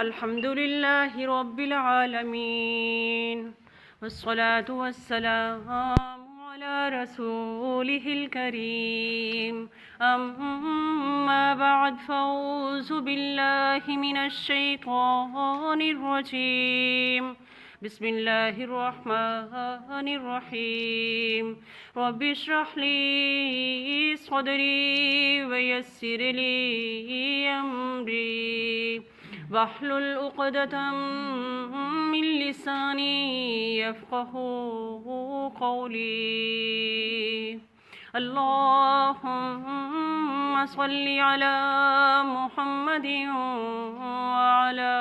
الحمد لله رب العالمين والصلاة والسلام على رسوله الكريم أما بعد فأعوذ بالله من الشيطان الرجيم بسم الله الرحمن الرحيم رب اشرح لي صدري ويسر لي أمري واحلل عقدة من لساني يفقه قولي اللهم صل على محمد وعلى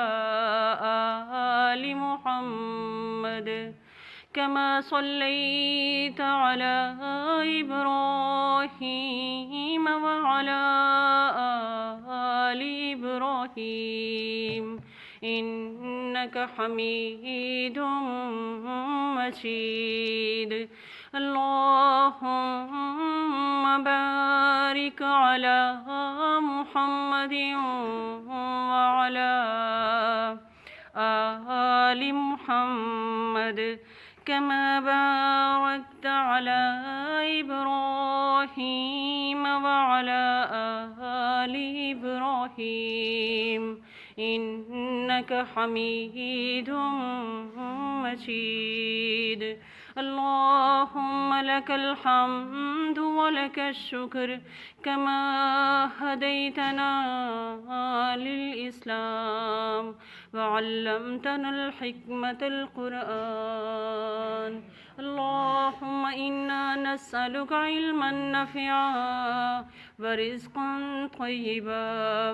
آل محمد كما صليت على إبراهيم وعلى آل إبراهيم إنك حميد مجيد اللهم بارك على محمد وعلى آل محمد كما باركت على إبراهيم وعلى آل إبراهيم إنك حميد مجيد اللهم لك الحمد ولك الشكر كما هديتنا للإسلام وعلمتنا الحكمة القرآن اللهم إنا نسألك علما نافعا ورزقا طيبا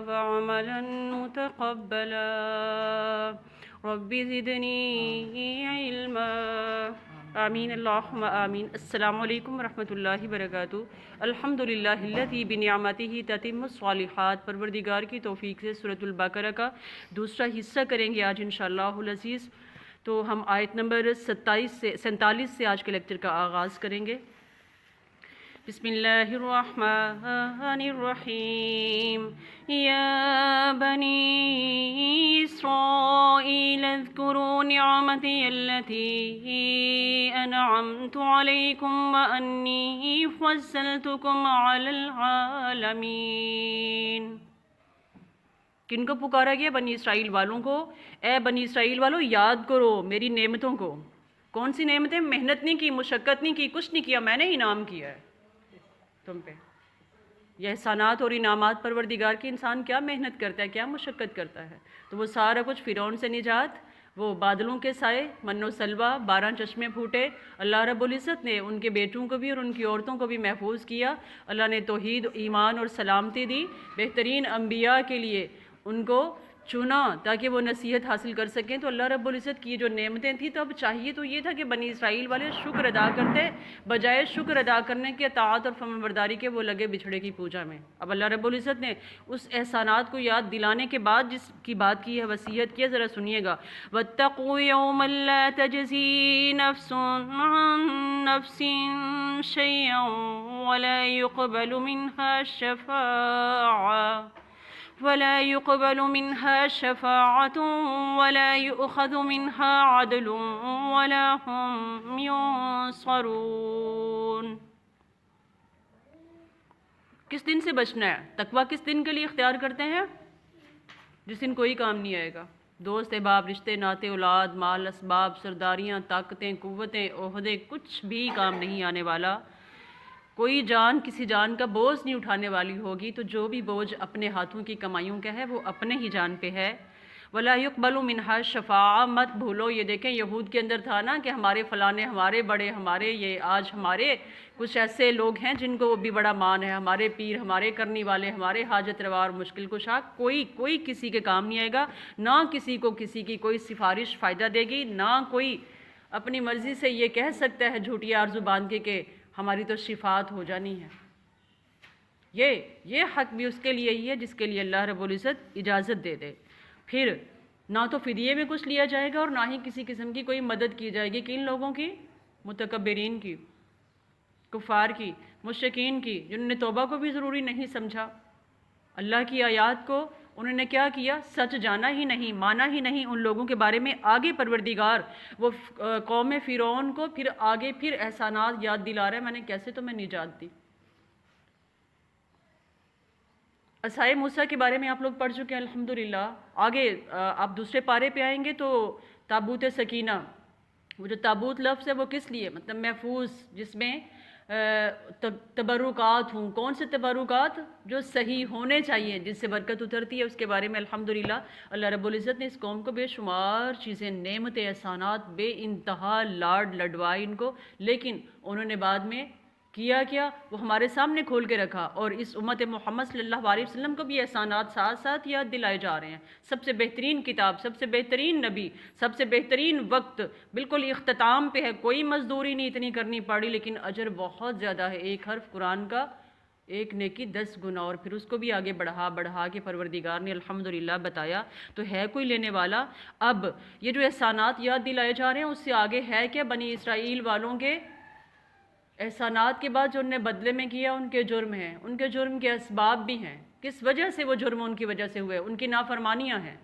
وعملا متقبلا رب زدنی علما آمین اللہم آمین۔ السلام علیکم ورحمۃ اللہ وبرکاتہ۔ الحمدللہ الذی بنعمتہ تتم الصالحات۔ پروردگار کی توفیق سے سورۃ البقرہ کا دوسرا حصہ کریں گے آج انشاءاللہ العزیز۔ تو ہم آیت نمبر 47 سے آج کے لیکچر کا آغاز کریں گے۔ بسم اللہ الرحمن الرحیم یا بنی اسرائیل اذکروا نعمتی التي انعمت علیکم وانی فضلتکم علی العالمین۔ کن کو پکارا گیا؟ بنی اسرائیل والوں کو۔ اے بنی اسرائیل والوں، یاد کرو میری نعمتوں کو۔ کون سی نعمتیں؟ محنت نہیں کی، مشقت نہیں کی، کچھ نہیں کیا، میں نے انعام کیا ہے تم پہ۔ یہ احسانات اور انعامات پروردگار کے انسان کیا محنت کرتا ہے، کیا مشقت کرتا ہے، تو وہ سارا کچھ فرعون سے نجات، وہ بادلوں کے سائے، من و سلوہ، 12 چشمے پھوٹے، اللہ رب العزت نے ان کے بیٹوں کو بھی اور ان کی عورتوں کو بھی محفوظ کیا۔ اللہ نے توحید، ایمان اور سلامتی دی، بہترین انبیاء کے لیے ان کو چنا تاکہ وہ نصیحت حاصل کر سکیں۔ تو اللہ رب العزت کی جو نعمتیں تھیں، تو اب چاہیے تو یہ تھا کہ بنی اسرائیل والے شکر ادا کرتے، بجائے شکر ادا کرنے کے اطاعت اور فرمانبرداری کے وہ لگے بچھڑے کی پوجا میں۔ اب اللہ رب العزت نے اس احسانات کو یاد دلانے کے بعد جس کی بات کی ہے، وصیت کی ہے، ذرا سنیے گا۔ وَاتَّقُوا يَوْمًا لَا تَجْزِي نَفْسٌ عَن نَفْسٍ شَيْئًا وَلَا يُقْبَلُ منها شفاعة ولا يؤخذ منها عدل ولا هم ينصرون۔ کس دن سے بچنا ہے؟ تقویٰ کس دن کے لیے اختیار کرتے ہیں؟ جس دن کوئی کام نہیں آئے گا۔ دوست احباب، رشتے ناتے، اولاد، مال، اسباب، سرداریاں، طاقتیں، قوتیں، عہدے، کچھ بھی کام نہیں آنے والا۔ کوئی جان کسی جان کا بوجھ نہیں اٹھانے والی ہوگی، تو جو بھی بوجھ اپنے ہاتھوں کی کمائیوں کا ہے وہ اپنے ہی جان پہ ہے۔ ولا يقبل منها شفاعہ، مت بھولو۔ یہ دیکھیں یہود کے اندر تھا نا کہ ہمارے فلانے، ہمارے بڑے، ہمارے یہ آج ہمارے کچھ ایسے لوگ ہیں جن کو بھی بڑا مان ہے، ہمارے پیر، ہمارے کرنی والے، ہمارے حاجت روا اور مشکل کشا۔ کوئی کسی کے کام نہیں آئے گا، نہ کسی کو کسی کی کوئی سفارش فائدہ دے گی، نہ کوئی اپنی مرضی سے یہ کہہ سکتا ہے جھوٹی آرزو باندھ کے کہ ہماری تو شفاعت ہو جانی ہے۔ یہ حق بھی اس کے لیے ہی ہے جس کے لیے اللہ رب العزت اجازت دے دے۔ پھر نہ تو فدیے میں کچھ لیا جائے گا اور نہ ہی کسی قسم کی کوئی مدد کی جائے گی۔ کن لوگوں کی؟ متکبرین کی، کفار کی، مشرکین کی، جنہوں نے توبہ کو بھی ضروری نہیں سمجھا، اللہ کی آیات کو انہوں نے کیا کیا؟ سچ جانا ہی نہیں، مانا ہی نہیں ان لوگوں کے بارے میں۔ آگے پروردگار وہ قوم فرعون کو پھر آگے پھر احسانات یاد دلا رہا ہے، میں نے کیسے تمہیں نجات دی۔ عصائے موسیٰ کے بارے میں آپ لوگ پڑھ چکے ہیں الحمدللہ۔ آگے آپ دوسرے پارے پہ آئیں گے تو تابوت سکینہ، وہ جو تابوت لفظ ہے وہ کس لیے؟ مطلب محفوظ، جس میں تبرکات ہوں۔ کون سے تبرکات؟ جو صحیح ہونے چاہیے، جس سے برکت اترتی ہے، اس کے بارے میں الحمدللہ اللہ رب العزت نے اس قوم کو بے شمار چیزیں، نعمتیں، احسانات، بے انتہا لاڈ لڈوائے ان کو، لیکن انہوں نے بعد میں کیا وہ ہمارے سامنے کھول کے رکھا۔ اور اس امت محمد صلی اللہ علیہ وسلم کو بھی احسانات ساتھ ساتھ یاد دلائے جا رہے ہیں۔ سب سے بہترین کتاب، سب سے بہترین نبی، سب سے بہترین وقت بالکل اختتام پہ ہے، کوئی مزدوری نہیں اتنی کرنی پڑی، لیکن اجر بہت زیادہ ہے۔ ایک حرف قرآن کا، ایک نیکی 10 گنا، اور پھر اس کو بھی آگے بڑھا کے پروردگار نے الحمدللہ بتایا۔ تو ہے کوئی لینے والا؟ اب یہ جو احسانات یاد دلائے جا رہے ہیں، اس سے آگے ہے کیا؟ بنی اسرائیل والوں کے احسانات کے بعد جو انہوں نے بدلے میں کیا، ان کے جرم ہیں، ان کے جرم کے اسباب بھی ہیں۔ کس وجہ سے وہ جرم ان کی وجہ سے ہوئے؟ ان کی نافرمانیاں ہیں۔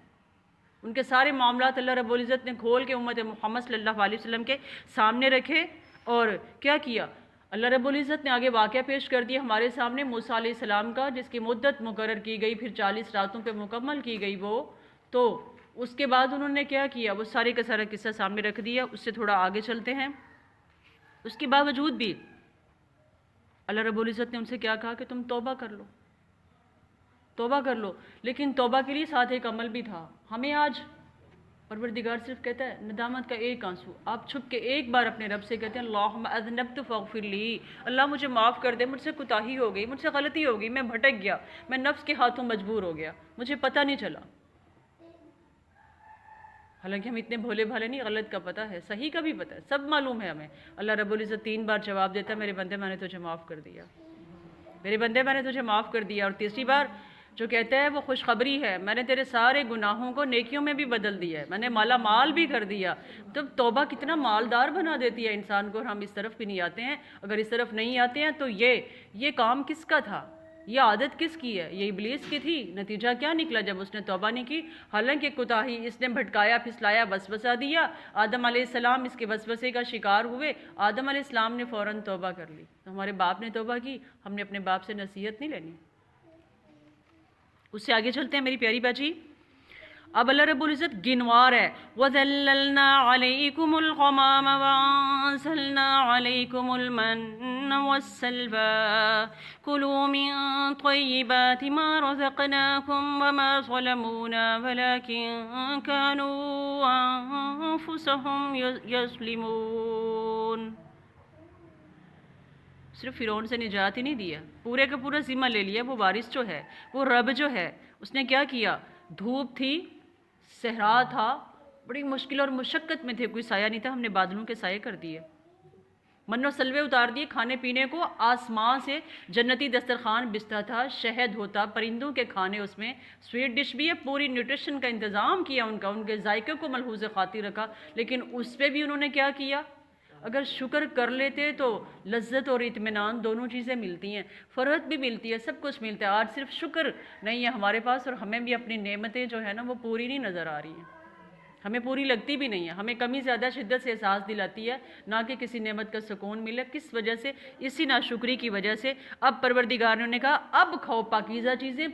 ان کے سارے معاملات اللہ رب العزت نے کھول کے امت محمد صلی اللہ علیہ وسلم کے سامنے رکھے، اور کیا اللہ رب العزت نے آگے واقعہ پیش کر دیا ہمارے سامنے موسیٰ علیہ السلام کا، جس کی مدت مقرر کی گئی، پھر 40 راتوں پہ مکمل کی گئی وہ۔ تو اس کے بعد انہوں نے کیا وہ سارے کا سارا قصہ سامنے رکھ دیا۔ اس سے تھوڑا آگے چلتے ہیں۔ اس کے باوجود بھی اللہ رب العزت نے ان سے کیا کہا کہ تم توبہ کر لو، لیکن توبہ کے لیے ساتھ ایک عمل بھی تھا۔ ہمیں آج پروردگار صرف کہتا ہے ندامت کا ایک آنسو، آپ چھپ کے ایک بار اپنے رب سے کہتے ہیں اللہم اذنبت فاغفر لی، اللہ مجھے معاف کر دے، مجھ سے کوتاہی ہو گئی، مجھ سے غلطی ہو گئی، میں بھٹک گیا، میں نفس کے ہاتھوں مجبور ہو گیا، مجھے پتہ نہیں چلا۔ حالانکہ ہم اتنے بھولے بھالے نہیں، غلط کا پتہ ہے، صحیح کا بھی پتہ ہے، سب معلوم ہے ہمیں۔ اللہ رب العزت 3 بار جواب دیتا ہے میرے بندے میں نے تجھے معاف کر دیا، میرے بندے میں نے تجھے معاف کر دیا۔ اور تیسری بار جو کہتا ہے وہ خوشخبری ہے، میں نے تیرے سارے گناہوں کو نیکیوں میں بھی بدل دیا ہے، میں نے مالا مال بھی کر دیا۔ تو توبہ کتنا مالدار بنا دیتی ہے انسان کو، اور ہم اس طرف بھی نہیں آتے ہیں۔ اگر اس طرف نہیں آتے ہیں تو یہ کام کس کا تھا؟ یہ عادت کس کی ہے؟ یہ ابلیس کی تھی۔ نتیجہ کیا نکلا جب اس نے توبہ نہیں کی؟ حالانکہ کوتاہی اس نے بھٹکایا، پھسلایا، وسوسہ دیا، آدم علیہ السلام اس کے وسوسے کا شکار ہوئے، آدم علیہ السلام نے فوراً توبہ کر لی۔ تو ہمارے باپ نے توبہ کی، ہم نے اپنے باپ سے نصیحت نہیں لینی۔ اس سے آگے چلتے ہیں میری پیاری باجی۔ اب اللہ رب العزت گنوار ہے، وَذَلَّلْنَا عَلَيْكُمُ الْغَمَامَ وَأَنزَلْنَا عَلَيْكُمُ الْمَنَّ وَالسَّلْوَىٰ كُلُوا مِن طَيِّبَاتِ مَا رَزَقْنَاكُمْ وَمَا ظَلَمُونَا وَلَٰكِن كَانُوا أَنفُسَهُمْ يَظْلِمُونَ۔ صرف فرعون سے نجات ہی نہیں دیا، پورے کا پورا ذمہ لے لیا۔ وہ وارث جو ہے، وہ رب جو ہے، اس نے کیا کیا؟ دھوپ تھی، صحرا تھا، بڑی مشکل اور مشقت میں تھے، کوئی سایہ نہیں تھا، ہم نے بادلوں کے سائے کر دیے، من و سلوے اتار دیے، کھانے پینے کو آسمان سے جنتی دسترخوان بستہ تھا، شہد ہوتا، پرندوں کے کھانے، اس میں سویٹ ڈش بھی ہے، پوری نیوٹریشن کا انتظام کیا ان کے ذائقے کو ملحوظ خاطر رکھا۔ لیکن اس پہ بھی انہوں نے کیا کیا؟ اگر شکر کر لیتے تو لذت اور اطمینان دونوں چیزیں ملتی ہیں، فرحت بھی ملتی ہے، سب کچھ ملتا ہے۔ آج صرف شکر نہیں ہے ہمارے پاس، اور ہمیں بھی اپنی نعمتیں جو ہے نا وہ پوری نہیں نظر آ رہی ہیں، ہمیں پوری لگتی بھی نہیں ہے، ہمیں کمی زیادہ شدت سے احساس دلاتی ہے، نہ کہ کسی نعمت کا سکون ملے۔ کس وجہ سے؟ اسی ناشکری کی وجہ سے۔ اب پروردگار نے کہا اب کھاؤ پاکیزہ چیزیں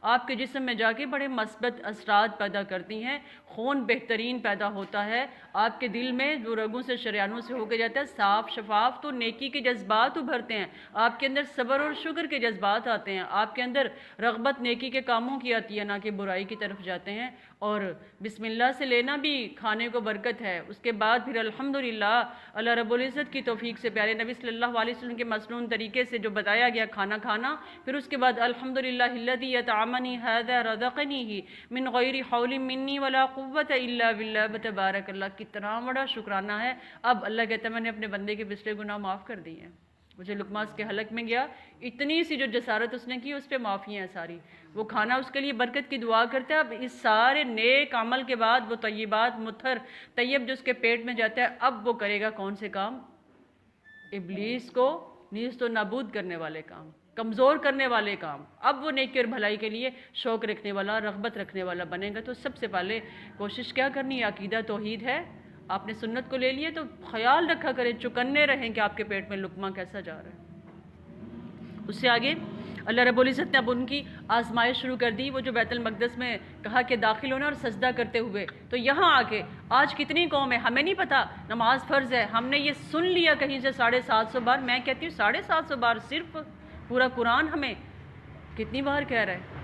آپ کے جسم میں جا کے بڑے مثبت اثرات پیدا کرتی ہیں، خون بہترین پیدا ہوتا ہے، آپ کے دل میں جو رگوں سے شریانوں سے ہو کے جاتا ہے صاف شفاف، تو نیکی کے جذبات ابھرتے ہیں، آپ کے اندر صبر اور شکر کے جذبات آتے ہیں، آپ کے اندر رغبت نیکی کے کاموں کی آتی ہے، نہ کہ برائی کی طرف جاتے ہیں۔ اور بسم اللہ سے لینا بھی کھانے کو برکت ہے۔ اس کے بعد پھر الحمدللہ اللہ رب العزت کی توفیق سے پیارے نبی صلی اللہ علیہ وسلم کے مسنون طریقے سے جو بتایا گیا کھانا کھانا، پھر اس کے بعد الحمدللہ الذی یطعمنی ھذا رزقنی من غیر حول منی ولا قوت الا باللہ، تبارک اللہ، کتنا بڑا شکرانہ ہے۔ اب اللہ کہتا ہے میں نے اپنے بندے کے پچھلے گناہ معاف کر دیے ہیں۔ مجھے لقمہ کے حلق میں گیا، اتنی سی جو جسارت اس نے کی اس پہ معافیاں ہیں ساری، وہ کھانا اس کے لیے برکت کی دعا کرتا ہے۔ اب اس سارے نیک عمل کے بعد وہ طیبات مطہر طیب جو اس کے پیٹ میں جاتا ہے، اب وہ کرے گا کون سے کام؟ ابلیس کو نیست و نابود کرنے والے کام، کمزور کرنے والے کام، اب وہ نیکی اور بھلائی کے لیے شوق رکھنے والا، رغبت رکھنے والا بنے گا۔ تو سب سے پہلے کوشش کیا کرنی ہے؟ عقیدہ توحید ہے، آپ نے سنت کو لے لیے تو خیال رکھا کریں، چکنے رہیں کہ آپ کے پیٹ میں لقمہ کیسا جا رہا ہے۔ اس سے آگے اللہ رب العزت نے اب ان کی آزمائش شروع کر دی، وہ جو بیت المقدس میں کہا کہ داخل ہونا اور سجدہ کرتے ہوئے، تو یہاں آ کے آج کتنی قوم ہے، ہمیں نہیں پتہ نماز فرض ہے، ہم نے یہ سن لیا کہیں سے 750 بار۔ میں کہتی ہوں 750 بار صرف پورا قرآن ہمیں کتنی بار کہہ رہا ہے؟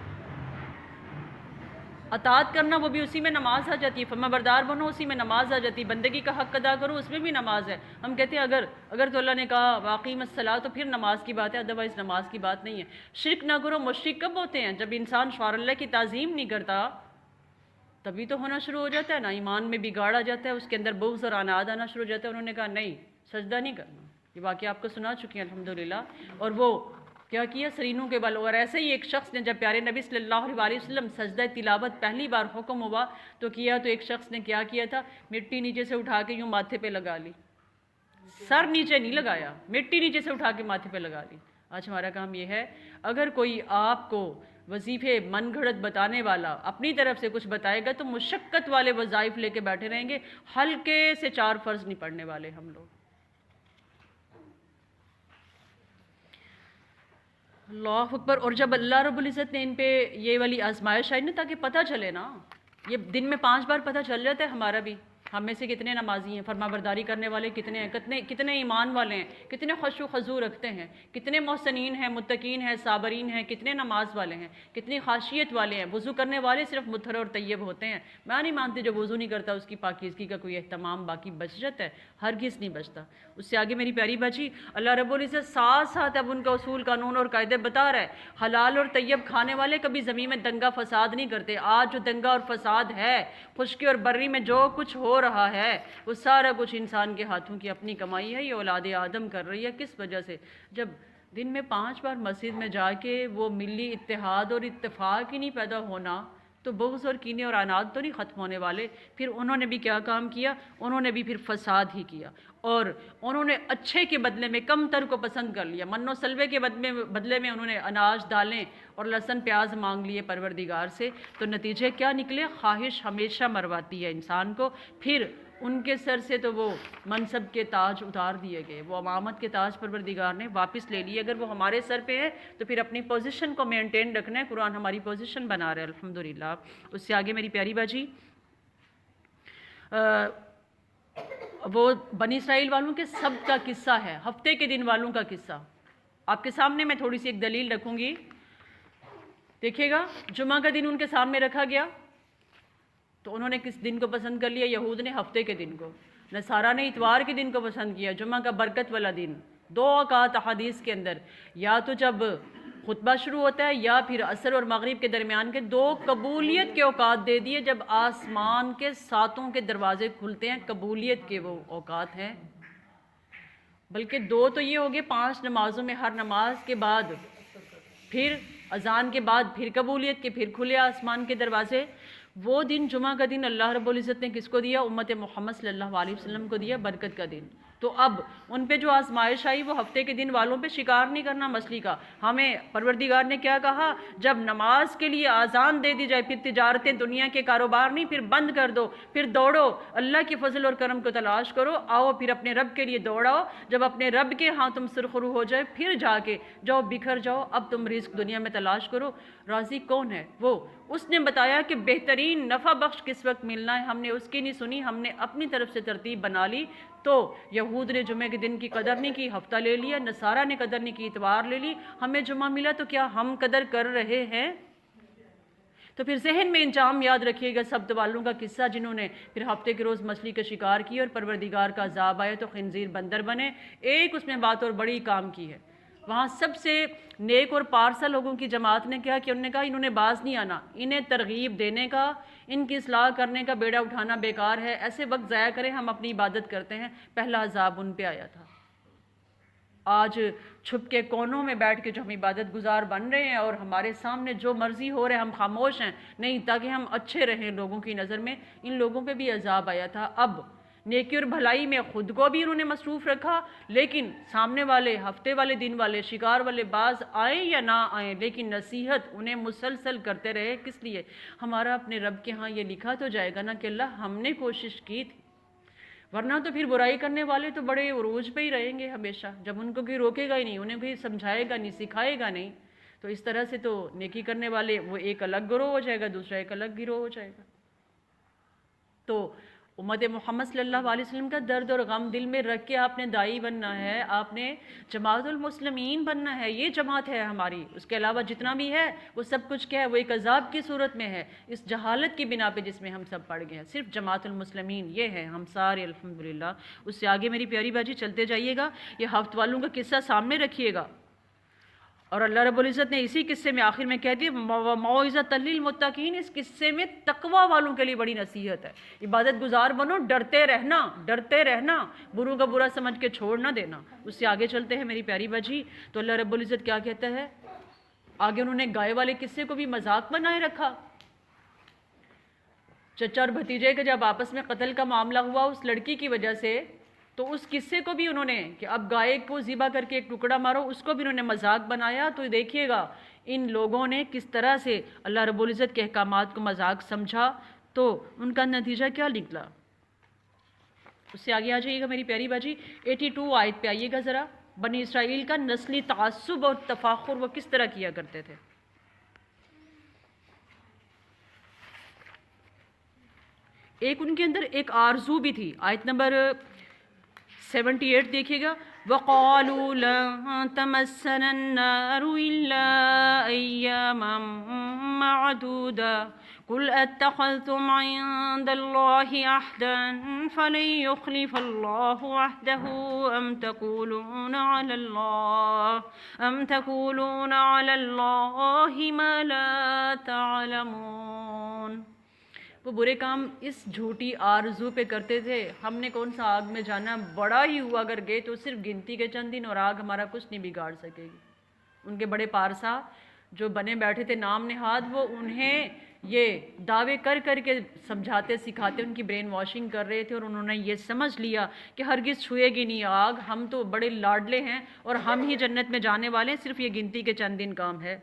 اطاعت کرنا وہ بھی اسی میں نماز آ جاتی ہے، فرما بردار بنو اسی میں نماز آ جاتی ہے، بندگی کا حق ادا کرو اس میں بھی نماز ہے۔ ہم کہتے ہیں اگر تو اللہ نے کہا واقیم الصلاۃ تو پھر نماز کی بات ہے، ادروائز نماز کی بات نہیں ہے۔ شرک نہ کرو، مشرک کب ہوتے ہیں؟ جب انسان شعائر اللہ کی تعظیم نہیں کرتا تبھی تو ہونا شروع ہو جاتا ہے نا، ایمان میں بگاڑ آ جاتا ہے، اس کے اندر بغض اور عناد آنا شروع ہو جاتا ہے۔ انہوں نے کہا نہیں، سجدہ نہیں کرنا، یہ واقعہ آپ کو سنا چکی ہیں الحمدللہ۔ اور وہ کیا کیا؟ سرینوں کے بل۔ اور ایسے ہی ایک شخص نے جب پیارے نبی صلی اللہ علیہ وسلم سجدہ تلاوت پہلی بار حکم ہوا تو کیا، تو ایک شخص نے کیا کیا تھا؟ مٹی نیچے سے اٹھا کے یوں ماتھے پہ لگا لی، سر نیچے نہیں لگایا، مٹی نیچے سے اٹھا کے ماتھے پہ لگا لی۔ آج ہمارا کام یہ ہے، اگر کوئی آپ کو وظیفے من گھڑت بتانے والا اپنی طرف سے کچھ بتائے گا تو مشقت والے وظائف لے کے بیٹھے رہیں گے، ہلکے سے 4 فرض نہیں پڑھنے والے ہم لوگ۔ اللہ اکبر۔ اور جب اللہ رب العزت نے ان پہ یہ والی آزمائش آئی نا، تاکہ پتہ چلے نا، یہ دن میں 5 بار پتہ چل جاتا ہے ہمارا بھی، ہم میں سے کتنے نمازی ہیں، فرما برداری کرنے والے کتنے ہیں، کتنے ایمان والے ہیں، کتنے خشوع و خضوع رکھتے ہیں، کتنے محسنین ہیں، متقین ہیں، صابرین ہیں، کتنے نماز والے ہیں، کتنی خاشیت والے ہیں۔ وضو کرنے والے صرف مطہر اور طیب ہوتے ہیں۔ میں نہیں مانتی جو وضو نہیں کرتا اس کی پاکیزگی کا کوئی اہتمام باقی بچ جاتا ہے، ہرگز نہیں بچتا۔ اس سے آگے میری پیاری بچی، اللہ رب العزت ساتھ ساتھ اب ان کا اصول قانون اور قاعدے بتا رہا ہے۔ حلال اور طیب کھانے والے کبھی زمین میں دنگا فساد نہیں کرتے۔ آج جو دنگا اور فساد ہے، خشکی اور بری میں جو کچھ ہو رہا ہے، وہ سارا کچھ انسان کے ہاتھوں کی اپنی کمائی ہے، یہ اولاد آدم کر رہی ہے۔ کس وجہ سے؟ جب دن میں 5 بار مسجد میں جا کے وہ ملی اتحاد اور اتفاق ہی نہیں پیدا ہونا تو بغض اور کینے اور عناد تو نہیں ختم ہونے والے۔ پھر انہوں نے بھی کیا کام کیا؟ انہوں نے بھی پھر فساد ہی کیا، اور انہوں نے اچھے کے بدلے میں کم تر کو پسند کر لیا۔ من و سلوے کے بدلے میں انہوں نے اناج، دالیں اور لہسن پیاز مانگ لیے پروردگار سے۔ تو نتیجے کیا نکلے؟ خواہش ہمیشہ مرواتی ہے انسان کو۔ پھر ان کے سر سے تو وہ منصب کے تاج اتار دیے گئے، وہ امامت کے تاج پروردگار نے واپس لے لیے۔ اگر وہ ہمارے سر پہ ہے تو پھر اپنی پوزیشن کو مینٹین رکھنا ہے، قرآن ہماری پوزیشن بنا رہا ہے الحمدللہ۔ اس سے آگے میری پیاری باجی، وہ بنی اسرائیل والوں کے سب کا قصہ ہے، ہفتے کے دن والوں کا قصہ آپ کے سامنے میں تھوڑی سی ایک دلیل رکھوں گی، دیکھیے گا۔ جمعہ کا دن ان کے سامنے رکھا گیا تو انہوں نے کس دن کو پسند کر لیا؟ یہود نے ہفتے کے دن کو، نصارہ نے اتوار کے دن کو پسند کیا، جمعہ کا برکت والا دن۔ 2 اوقات احادیث کے اندر، یا تو جب خطبہ شروع ہوتا ہے یا پھر عصر اور مغرب کے درمیان کے 2 قبولیت کے اوقات دے دیے، جب آسمان کے 7 کے دروازے کھلتے ہیں، قبولیت کے وہ اوقات ہیں۔ بلکہ 2 تو یہ ہو گئے 5 نمازوں میں، ہر نماز کے بعد، پھر اذان کے بعد پھر قبولیت کے، پھر کھلے آسمان کے دروازے۔ وہ دن جمعہ کا دن اللہ رب العزت نے کس کو دیا؟ امت محمد صلی اللہ علیہ وسلم کو دیا، برکت کا دن۔ تو اب ان پہ جو آزمائش آئی وہ ہفتے کے دن والوں پہ شکار نہیں کرنا مسئلے کا۔ ہمیں پروردگار نے کیا کہا؟ جب نماز کے لیے آزان دے دی جائے، پھر تجارتیں، دنیا کے کاروبار نہیں، پھر بند کر دو، پھر دوڑو، اللہ کے فضل اور کرم کو تلاش کرو، آؤ پھر اپنے رب کے لیے دوڑاؤ۔ جب اپنے رب کے ہاں تم سرخرو ہو جائے، پھر جا کے جاؤ، بکھر جاؤ، اب تم رزق دنیا میں تلاش کرو۔ راضی کون ہے؟ وہ اس نے بتایا کہ بہترین نفع بخش کس وقت ملنا ہے، ہم نے اس کی نہیں سنی، ہم نے اپنی طرف سے ترتیب بنا لی۔ تو یہود نے جمعے کے دن کی قدر نہیں کی، ہفتہ لے لیا، نصارہ نے قدر نہیں کی، اتوار لے لی، ہمیں جمعہ ملا تو کیا ہم قدر کر رہے ہیں؟ تو پھر ذہن میں انجام یاد رکھیے گا سبت والوں کا قصہ، جنہوں نے پھر ہفتے کے روز مچھلی کا شکار کی اور پروردگار کا عذاب آیا تو خنزیر بندر بنے۔ ایک اس میں بات اور بڑی کام کی ہے، وہاں سب سے نیک اور پارسا لوگوں کی جماعت نے کیا کہ انہوں نے کہا انہوں نے باز نہیں آنا، انہیں ترغیب دینے کا، ان کی اصلاح کرنے کا بیڑا اٹھانا بیکار ہے، ایسے وقت ضائع کریں، ہم اپنی عبادت کرتے ہیں۔ پہلا عذاب ان پہ آیا تھا۔ آج چھپ کے کونوں میں بیٹھ کے جو ہم عبادت گزار بن رہے ہیں اور ہمارے سامنے جو مرضی ہو رہے ہیں ہم خاموش ہیں، نہیں، تاکہ ہم اچھے رہیں لوگوں کی نظر میں، ان لوگوں پہ بھی عذاب آیا تھا۔ اب نیکی اور بھلائی میں خود کو بھی انہوں نے مصروف رکھا، لیکن سامنے والے، ہفتے والے، دن والے، شکار والے باز آئیں یا نہ آئیں، لیکن نصیحت انہیں مسلسل کرتے رہے۔ کس لیے؟ ہمارا اپنے رب کے ہاں یہ لکھا تو جائے گا نا کہ اللہ ہم نے کوشش کی تھی، ورنہ تو پھر برائی کرنے والے تو بڑے عروج پہ ہی رہیں گے ہمیشہ، جب ان کو کوئی روکے گا ہی نہیں، انہیں کوئی سمجھائے گا نہیں، سکھائے گا نہیں، تو اس طرح سے تو نیکی کرنے والے وہ ایک الگ گروہ ہو جائے گا، دوسرا ایک الگ گروہ ہو جائے گا۔ تو امت محمد صلی اللہ علیہ وسلم کا درد اور غم دل میں رکھ کے آپ نے دائی بننا ہے، آپ نے جماعت المسلمین بننا ہے، یہ جماعت ہے ہماری۔ اس کے علاوہ جتنا بھی ہے وہ سب کچھ کیا ہے؟ وہ ایک عذاب کی صورت میں ہے، اس جہالت کی بنا پہ جس میں ہم سب پڑ گئے ہیں۔ صرف جماعت المسلمین یہ ہے ہم سارے الحمدللہ۔ اس سے آگے میری پیاری باجی چلتے جائیے گا، یہ ہفت والوں کا قصہ سامنے رکھیے گا، اور اللہ رب العزت نے اسی قصے میں آخر میں کہہ دیا موعظۃ للمتقین، اس قصے میں تقوی والوں کے لیے بڑی نصیحت ہے۔ عبادت گزار بنو، ڈرتے رہنا، ڈرتے رہنا، بروں کا برا سمجھ کے چھوڑ نہ دینا۔ اس سے آگے چلتے ہیں میری پیاری باجی، تو اللہ رب العزت کیا کہتا ہے آگے؟ انہوں نے گائے والے قصے کو بھی مذاق بنائے رکھا۔ چچا اور بھتیجے کے جب آپس میں قتل کا معاملہ ہوا اس لڑکی کی وجہ سے، تو اس قصے کو بھی انہوں نے کہ اب گائے کو ذبح کر کے ایک ٹکڑا مارو، اس کو بھی انہوں نے مذاق بنایا۔ تو دیکھیے گا ان لوگوں نے کس طرح سے اللہ رب العزت کے احکامات کو مذاق سمجھا، تو ان کا نتیجہ کیا نکلا۔ اس سے آگے آ جائیے گا میری پیاری باجی، 82 آیت پہ آئیے گا ذرا۔ بنی اسرائیل کا نسلی تعصب اور تفاخر وہ کس طرح کیا کرتے تھے۔ ایک ان کے اندر ایک آرزو بھی تھی، آیت نمبر 78 دیکھیے گا، وَقَالُوا لَن تَمَسَّنَا النَّارُ إِلَّا أَيَّامًا مَّعْدُودًا قُلْ أَتَّخَذْتُمْ عِندَ اللَّهِ عَهْدًا فَلَن يُخْلِفَ اللَّهُ عَهْدَهُ أَمْ تَقُولُونَ عَلَى اللَّهِ مَا لَا تَعْلَمُونَ۔ وہ برے کام اس جھوٹی آرزو پہ کرتے تھے، ہم نے کون سا آگ میں جانا، بڑا ہی ہوا اگر گئے تو صرف گنتی کے چند دن، اور آگ ہمارا کچھ نہیں بگاڑ سکے گی۔ ان کے بڑے پارسا جو بنے بیٹھے تھے نام نہاد، وہ انہیں یہ دعوے کر کر کے سمجھاتے سکھاتے، ان کی برین واشنگ کر رہے تھے، اور انہوں نے یہ سمجھ لیا کہ ہرگز چھوئے گی نہیں آگ، ہم تو بڑے لاڈلے ہیں اور ہم ہی جنت میں جانے والے ہیں، صرف یہ گنتی کے چند دن کام ہے۔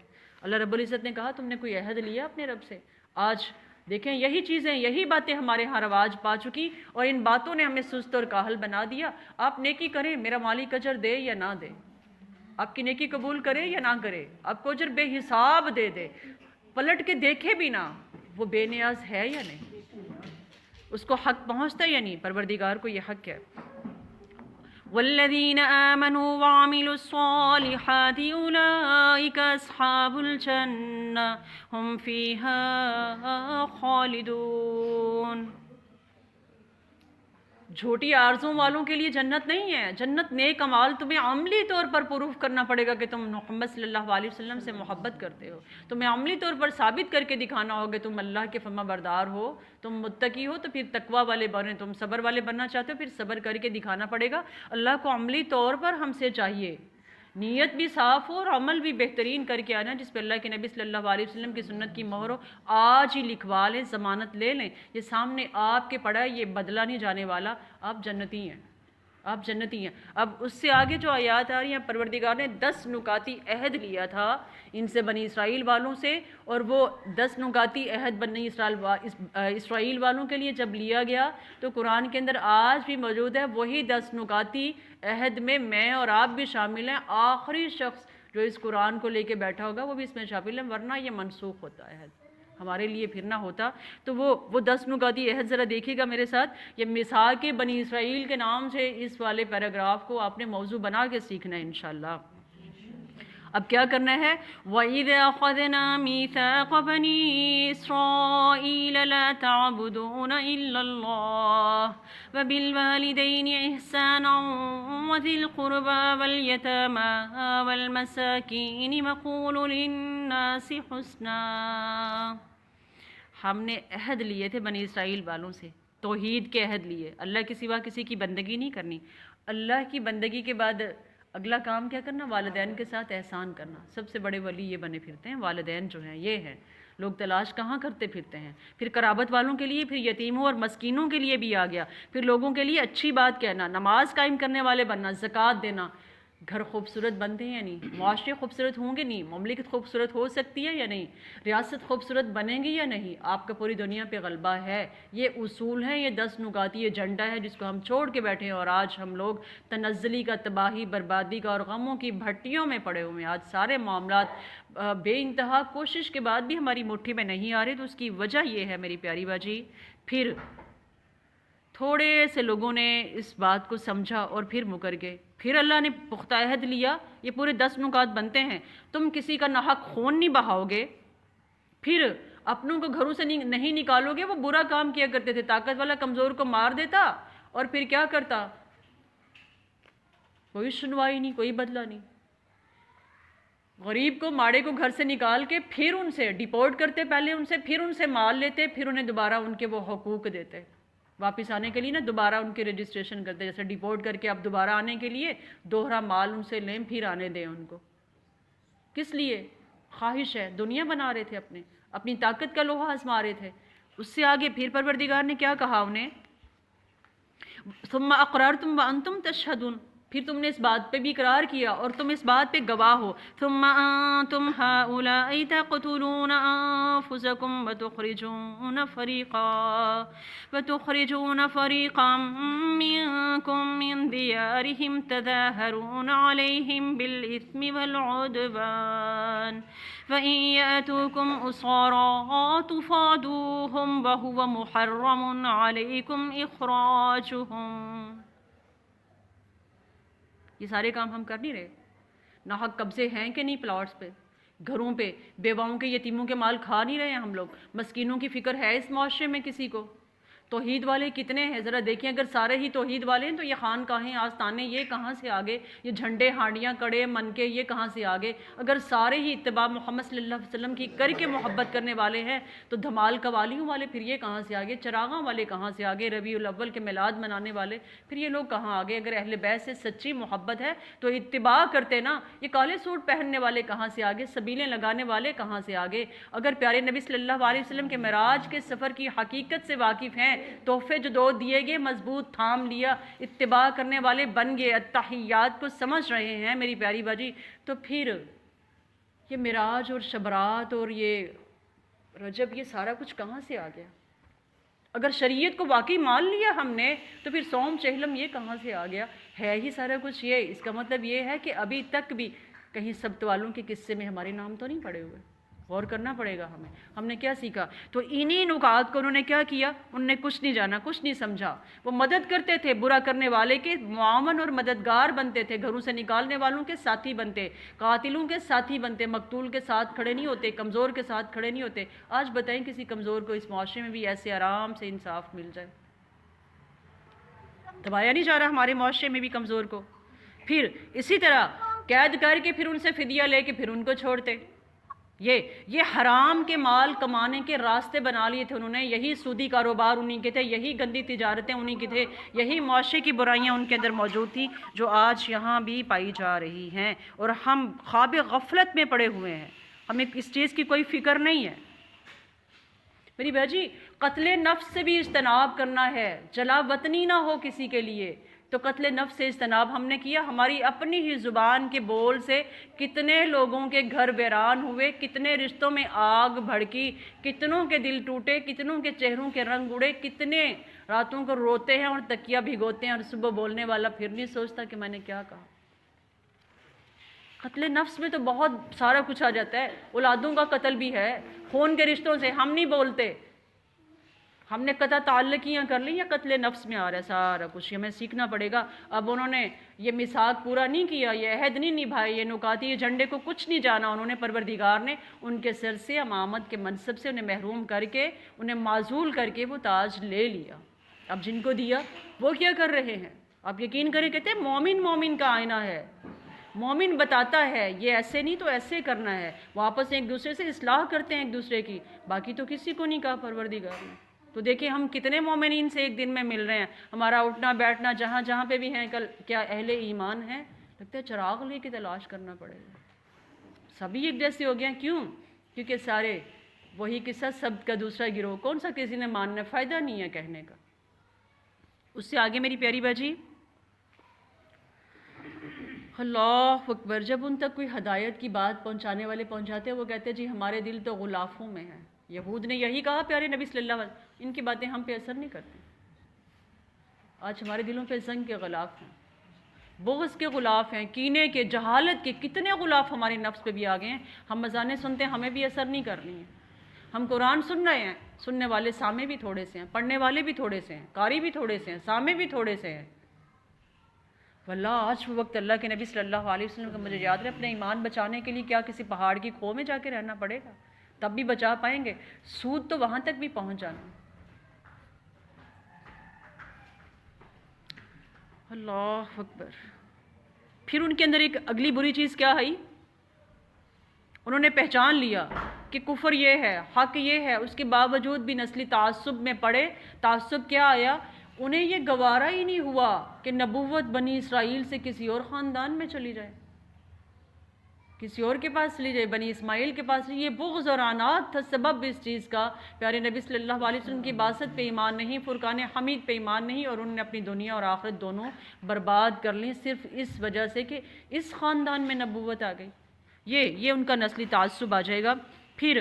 اللہ رب العزت نے کہا تم نے کوئی عہد لیا اپنے رب سے؟ آج دیکھیں یہی چیزیں، یہی باتیں ہمارے ہاں رواج پا چکی، اور ان باتوں نے ہمیں سست اور کاہل بنا دیا۔ آپ نیکی کریں، میرا مالک اجر دے یا نہ دے، آپ کی نیکی قبول کرے یا نہ کرے، آپ کو اجر بے حساب دے دے، پلٹ کے دیکھے بھی نہ، وہ بے نیاز ہے یا نہیں، اس کو حق پہنچتا ہے یا نہیں، پروردگار کو یہ حق ہے۔ والذین آمنوا وعملوا الصالحات اولئک اصحاب الجنہ ہم فیہا خالدون۔ جھوٹی آرزوں والوں کے لیے جنت نہیں ہے، جنت نیک اعمال تمہیں عملی طور پر پروف کرنا پڑے گا کہ تم محمد صلی اللہ علیہ وسلم سے محبت کرتے ہو، تمہیں عملی طور پر ثابت کر کے دکھانا ہوگا تم اللہ کے فرما بردار ہو، تم متقی ہو، تو پھر تقوی والے بنے، تم صبر والے بننا چاہتے ہو پھر صبر کر کے دکھانا پڑے گا۔ اللہ کو عملی طور پر ہم سے چاہیے نیت بھی صاف ہو اور عمل بھی بہترین کر کے آنا، جس پہ اللہ کے نبی صلی اللہ علیہ وسلم کی سنت کی مہر ہو۔ آج ہی لکھوا لیں، ضمانت لے لیں، یہ سامنے آپ کے پڑا ہے، یہ بدلہ نہیں جانے والا، آپ جنتی ہیں، آپ جنتی ہیں۔ اب اس سے آگے جو آیات آ رہی ہیں، پروردگار نے 10 نکاتی عہد لیا تھا ان سے، بنی اسرائیل والوں سے، اور وہ 10 نکاتی عہد بنی اسرائیل والوں کے لیے جب لیا گیا تو قرآن کے اندر آج بھی موجود ہے، وہی 10 نکاتی عہد میں میں اور آپ بھی شامل ہیں۔ آخری شخص جو اس قرآن کو لے کے بیٹھا ہوگا وہ بھی اس میں شامل ہے، ورنہ یہ منسوخ ہوتا ہے، ہمارے لیے پھر نہ ہوتا۔ تو وہ 10 نکاتی عہد ذرا دیکھیے گا میرے ساتھ، یہ میثاق بنی اسرائیل کے نام سے اس والے پیراگراف کو آپ نے موضوع بنا کے سیکھنا ہے انشاءاللہ۔ اب کیا کرنا ہے؟ وَإِذَا أَخَذْنَا مِيثَاقَ بَنِي إِسْرَائِيلَ لَا تَعْبُدُونَ إِلَّا اللَّهَ وَبِالْوَالِدَيْنِ إِحْسَانًا وَذِي الْقُرْبَى وَالْيَتَامَى وَالْمَسَاكِينِ وَقُولُوا لِلنَّاسِ حُسْنًا۔ ہم نے عہد لیے تھے بنی اسرائیل والوں سے، توحید کے عہد لیے، اللہ کے سوا کسی کی بندگی نہیں کرنی، اللہ کی بندگی کے بعد اگلا کام کیا کرنا؟ والدین کے ساتھ احسان کرنا۔ سب سے بڑے ولی یہ بنے پھرتے ہیں، والدین جو ہیں یہ ہیں، لوگ تلاش کہاں کرتے پھرتے ہیں؟ پھر قرابت والوں کے لیے، پھر یتیموں اور مسکینوں کے لیے بھی آ گیا، پھر لوگوں کے لیے اچھی بات کہنا، نماز قائم کرنے والے بننا، زکوٰۃ دینا۔ گھر خوبصورت بنتے ہیں یا نہیں؟ معاشرے خوبصورت ہوں گے نہیں؟ مملکت خوبصورت ہو سکتی ہے یا نہیں؟ ریاست خوبصورت بنیں گی یا نہیں؟ آپ کا پوری دنیا پہ غلبہ ہے۔ یہ اصول ہیں، یہ 10 نکاتی، یہ جھنڈا ہے جس کو ہم چھوڑ کے بیٹھے ہیں، اور آج ہم لوگ تنزلی کا، تباہی بربادی کا اور غموں کی بھٹیوں میں پڑے ہوئے ہیں۔ آج سارے معاملات بے انتہا کوشش کے بعد بھی ہماری مٹھی میں نہیں آ رہے، تو اس کی وجہ یہ ہے میری پیاری باجی۔ پھر تھوڑے سے لوگوں نے اس بات کو سمجھا اور پھر مکر گئے۔ پھر اللہ نے پختہ عہد لیا، یہ پورے 10 نکات بنتے ہیں، تم کسی کا ناحق خون نہیں بہاؤ گے، پھر اپنوں کو گھروں سے نہیں نکالو گے۔ وہ برا کام کیا کرتے تھے، طاقت والا کمزور کو مار دیتا اور پھر کیا کرتا؟ کوئی سنوائی نہیں، کوئی بدلہ نہیں۔ غریب کو، ماڑے کو گھر سے نکال کے پھر ان سے ڈیپورٹ کرتے، پہلے ان سے، پھر ان سے مال لیتے، پھر انہیں دوبارہ ان کے وہ حقوق دیتے، واپس آنے کے لیے نا دوبارہ ان کی رجسٹریشن کرتے، جیسے ڈیپورٹ کر کے اب دوبارہ آنے کے لیے دوہرا مال ان سے لیں، پھر آنے دیں ان کو۔ کس لیے؟ خواہش ہے، دنیا بنا رہے تھے، اپنی طاقت کا لوہا آزما رہے تھے۔ اس سے آگے پھر پروردگار نے کیا کہا انہیں؟ ثم اقررتم وانتم تشہدون، پھر تم نے اس بات پہ بھی اقرار کیا اور تم اس بات پہ گواہ ہو۔ ثم انتم هؤلاء تقتلون انفسکم وتخرجون فریقا منکم من دیارہم تظاہرون علیہم بالاثم والعدوان فإن يأتوكم أسارى تفادوهم وهو محرم عليكم إخراجهم۔ یہ سارے کام ہم کر نہیں رہے؟ ناحق قبضے ہیں کہ نہیں پلاٹس پہ، گھروں پہ، بیواؤں کے، یتیموں کے مال کھا نہیں رہے ہیں ہم لوگ؟ مسکینوں کی فکر ہے اس معاشرے میں کسی کو؟ توحید والے کتنے ہیں ذرا دیکھیں، اگر سارے ہی توحید والے ہیں تو یہ خانقاہیں، آستانے، یہ کہاں سے آگے؟ یہ جھنڈے، ہانڈیاں، کڑے، منکے، یہ کہاں سے آگے؟ اگر سارے ہی اتباع محمد صلی اللہ علیہ وسلم کی کر کے محبت کرنے والے ہیں تو دھمال قوالیوں والے پھر یہ کہاں سے آگے؟ چراغاں والے کہاں سے آگے؟ ربیع الاول کے میلاد منانے والے پھر یہ لوگ کہاں آگے؟ اگر اہل بیت سے سچی محبت ہے تو اتباع کرتے نا، یہ کالے سوٹ پہننے والے کہاں سے آگے؟ سبیلیں لگانے والے کہاں سے آگے؟ اگر پیارے نبی صلی اللہ علیہ وسلم کے معراج کے سفر کی حقیقت سے واقف ہیں، تحفے جو دو دیے گئے مضبوط تھام لیا، اتباع کرنے والے بن گئے، اتحیات کو سمجھ رہے ہیں میری پیاری باجی، تو پھر یہ معراج اور شبرات اور یہ رجب، یہ سارا کچھ کہاں سے آ گیا؟ اگر شریعت کو واقعی مان لیا ہم نے تو پھر صوم چہلم یہ کہاں سے آ گیا؟ ہے ہی سارا کچھ یہ۔ اس کا مطلب یہ ہے کہ ابھی تک بھی کہیں سبت والوں کے قصے میں ہمارے نام تو نہیں پڑے ہوئے۔ غور کرنا پڑے گا ہمیں، ہم نے کیا سیکھا؟ تو انہی نکات کو انہوں نے کیا کیا؟ انہوں نے کچھ نہیں جانا، کچھ نہیں سمجھا۔ وہ مدد کرتے تھے، برا کرنے والے کے معاون اور مددگار بنتے تھے، گھروں سے نکالنے والوں کے ساتھی بنتے، قاتلوں کے ساتھی بنتے، مقتول کے ساتھ کھڑے نہیں ہوتے، کمزور کے ساتھ کھڑے نہیں ہوتے۔ آج بتائیں کسی کمزور کو اس معاشرے میں بھی ایسے آرام سے انصاف مل جائے؟ دبایا نہیں جا رہا ہمارے معاشرے میں بھی کمزور کو۔ پھر اسی طرح قید کر کے پھر ان سے فدیہ لے کے پھر ان کو چھوڑتے۔ یہ حرام کے مال کمانے کے راستے بنا لیے تھے انہوں نے، یہی سودی کاروبار انہی کے تھے، یہی گندی تجارتیں انہی کی تھے، یہی معاشرے کی برائیاں ان کے اندر موجود تھیں جو آج یہاں بھی پائی جا رہی ہیں، اور ہم خواب غفلت میں پڑے ہوئے ہیں، ہمیں اس چیز کی کوئی فکر نہیں ہے۔ میری بھاجی، قتل نفس سے بھی اجتناب کرنا ہے، جلا وطنی نہ ہو کسی کے لیے، تو قتل نفس سے اجتناب ہم نے کیا۔ ہماری اپنی ہی زبان کے بول سے کتنے لوگوں کے گھر ویران ہوئے، کتنے رشتوں میں آگ بھڑکی، کتنوں کے دل ٹوٹے، کتنوں کے چہروں کے رنگ اڑے، کتنے راتوں کو روتے ہیں اور تکیہ بھگوتے ہیں، اور صبح بولنے والا پھر نہیں سوچتا کہ میں نے کیا کہا۔ قتل نفس میں تو بہت سارا کچھ آ جاتا ہے، اولادوں کا قتل بھی ہے، خون کے رشتوں سے ہم نہیں بولتے، ہم نے قطع تعلقیاں کر لی، یا قتل نفس میں آ رہا ہے سارا کچھ، ہمیں سیکھنا پڑے گا۔ اب انہوں نے یہ میثاق پورا نہیں کیا، یہ عہد نہیں نبھائے، یہ نکاتی، یہ جھنڈے کو کچھ نہیں جانا، انہوں نے پروردگار نے ان کے سر سے امامت کے منصب سے انہیں محروم کر کے، انہیں معزول کر کے وہ تاج لے لیا۔ اب جن کو دیا وہ کیا کر رہے ہیں؟ آپ یقین کریں، کہتے ہیں مومن مومن کا آئینہ ہے، مومن بتاتا ہے یہ ایسے نہیں تو ایسے کرنا ہے، وہ آپس میں ایک دوسرے سے اصلاح کرتے ہیں ایک دوسرے کی، باقی تو کسی کو نہیں کہا پروردگار نے۔ تو دیکھیں ہم کتنے مومنین سے ایک دن میں مل رہے ہیں، ہمارا اٹھنا بیٹھنا جہاں جہاں پہ بھی ہیں، کل کیا اہل ایمان ہیں؟ لگتا ہے چراغ لے کے تلاش کرنا پڑے گا۔ سبھی ایک جیسے ہو گئے ہیں، کیوں؟ کیونکہ سارے وہی قصہ سب کا دوسرا گروہ، کون سا کسی نے ماننا، فائدہ نہیں ہے کہنے کا۔ اس سے آگے میری پیاری باجی، اللہ اکبر، جب ان تک کوئی ہدایت کی بات پہنچانے والے پہنچاتے ہیں وہ کہتے ہیں جی ہمارے دل تو غلافوں میں ہیں۔ یہود نے یہی کہا پیارے نبی صلی اللہ علیہ وسلم، ان کی باتیں ہم پہ اثر نہیں کرتی۔ آج ہمارے دلوں پہ زنگ کے غلاف ہیں، بغض کے غلاف ہیں، کینے کے، جہالت کے، کتنے غلاف ہمارے نفس پہ بھی آ گئے ہیں۔ ہم مزانے سنتے ہیں، ہمیں بھی اثر نہیں کر رہی ہیں۔ ہم قرآن سن رہے ہیں، سننے والے سامع بھی تھوڑے سے ہیں، پڑھنے والے بھی تھوڑے سے ہیں، قاری بھی تھوڑے سے ہیں، سامع بھی تھوڑے سے ہیں۔ واللہ آج وہ وقت اللہ کے نبی صلی اللہ علیہ وسلم کا مجھے یاد ہے، اپنے ایمان بچانے کے لیے کیا کسی پہاڑ کی کھو میں جا کے رہنا پڑے گا، تب بھی بچا پائیں گے؟ سود تو وہاں تک بھی پہنچ جانا۔ اللہ اکبر۔ پھر ان کے اندر ایک اگلی بری چیز کیا ہے، انہوں نے پہچان لیا کہ کفر یہ ہے، حق یہ ہے، اس کے باوجود بھی نسلی تعصب میں پڑے۔ تعصب کیا آیا، انہیں یہ گوارا ہی نہیں ہوا کہ نبوت بنی اسرائیل سے کسی اور خاندان میں چلی جائے، کسی اور کے پاس چلی جائے، بنی اسماعیل کے پاس۔ یہ بغض اور عناد تھا سبب اس چیز کا۔ پیارے نبی صلی اللہ علیہ وسلم کی بعثت پہ ایمان نہیں، فرقان حمید پہ ایمان نہیں، اور انہوں نے اپنی دنیا اور آخرت دونوں برباد کر لی صرف اس وجہ سے کہ اس خاندان میں نبوت آ گئی۔ یہ ان کا نسلی تعصب آ جائے گا۔ پھر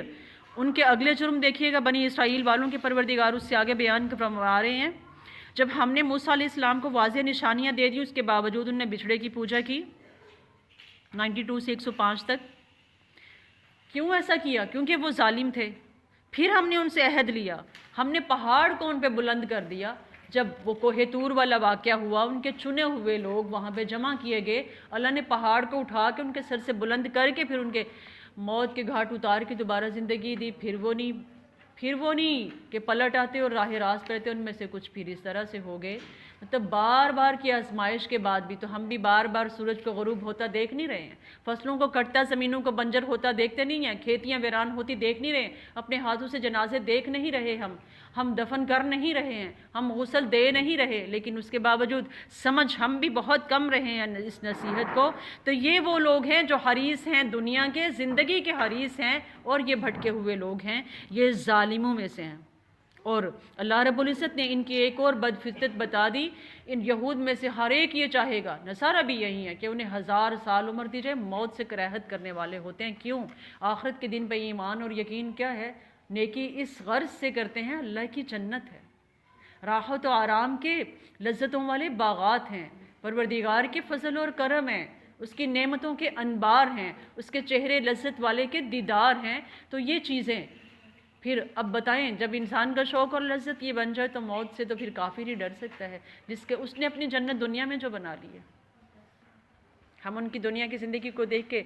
ان کے اگلے جرم دیکھیے گا، بنی اسرائیل والوں کے پروردگار اس سے آگے بیان فرما رہے ہیں، جب ہم نے موسیٰ علیہ السلام کو واضح نشانیاں دے دی، اس کے باوجود انہوں نے بچھڑے کی پوجا کی، 92 سے 105 تک۔ کیوں ایسا کیا؟ کیونکہ وہ ظالم تھے۔ پھر ہم نے ان سے عہد لیا، ہم نے پہاڑ کو ان پہ بلند کر دیا۔ جب وہ کوہ طور والا واقعہ ہوا، ان کے چنے ہوئے لوگ وہاں پہ جمع کیے گئے، اللہ نے پہاڑ کو اٹھا کے ان کے سر سے بلند کر کے پھر ان کے موت کے گھاٹ اتار کے دوبارہ زندگی دی۔ پھر وہ نہیں کہ پلٹ آتے اور راہ راست کرتے، ان میں سے کچھ پھر اس طرح سے ہو گئے۔ مطلب بار بار کی آزمائش کے بعد بھی تو ہم بھی بار بار سورج کو غروب ہوتا دیکھ نہیں رہے ہیں، فصلوں کو کٹتا، زمینوں کو بنجر ہوتا دیکھتے نہیں ہیں، کھیتیاں ویران ہوتی دیکھ نہیں رہے ہیں، اپنے ہاتھوں سے جنازے دیکھ نہیں رہے، ہم دفن کر نہیں رہے ہیں، ہم غسل دے نہیں رہے، لیکن اس کے باوجود سمجھ ہم بھی بہت کم رہے ہیں اس نصیحت کو۔ تو یہ وہ لوگ ہیں جو حریص ہیں دنیا کے، زندگی کے حریص ہیں، اور یہ بھٹکے ہوئے لوگ ہیں، یہ ظالموں میں سے ہیں۔ اور اللہ رب العزت نے ان کی ایک اور بدفطرت بتا دی، ان یہود میں سے ہر ایک یہ چاہے گا، نصارہ بھی یہی ہے، کہ انہیں 1000 سال عمر دی جائے، موت سے کراہت کرنے والے ہوتے ہیں۔ کیوں؟ آخرت کے دن پہ ایمان اور یقین کیا ہے، نیکی اس غرض سے کرتے ہیں، اللہ کی جنت ہے، راحت و آرام کے لذتوں والے باغات ہیں، پروردگار کے فضل اور کرم ہیں، اس کی نعمتوں کے انبار ہیں، اس کے چہرے لذت والے کے دیدار ہیں۔ تو یہ چیزیں پھر اب بتائیں، جب انسان کا شوق اور لذت یہ بن جائے تو موت سے تو پھر کافر ہی ڈر سکتا ہے، جس کے اس نے اپنی جنت دنیا میں جو بنا لی ہے۔ ہم ان کی دنیا کی زندگی کو دیکھ کے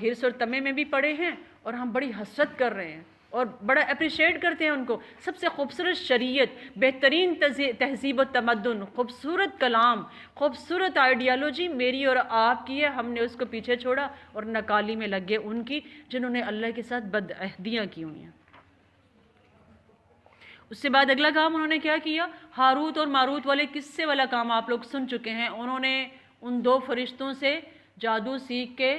حرص اور طمع میں بھی پڑے ہیں، اور ہم بڑی حسرت کر رہے ہیں اور بڑا اپریشیٹ کرتے ہیں ان کو۔ سب سے خوبصورت شریعت، بہترین تہذیب و تمدن، خوبصورت کلام، خوبصورت آئیڈیالوجی میری اور آپ کی ہے، ہم نے اس کو پیچھے چھوڑا اور نکالی میں لگ گئے ان کی، جنہوں نے اللہ کے ساتھ بدعہدیاں کی ہوئی ہیں۔ اس سے بعد اگلا کام انہوں نے کیا کیا، ہاروت اور ماروت والے قصے والا کام آپ لوگ سن چکے ہیں۔ انہوں نے ان 2 فرشتوں سے جادو سیکھ کے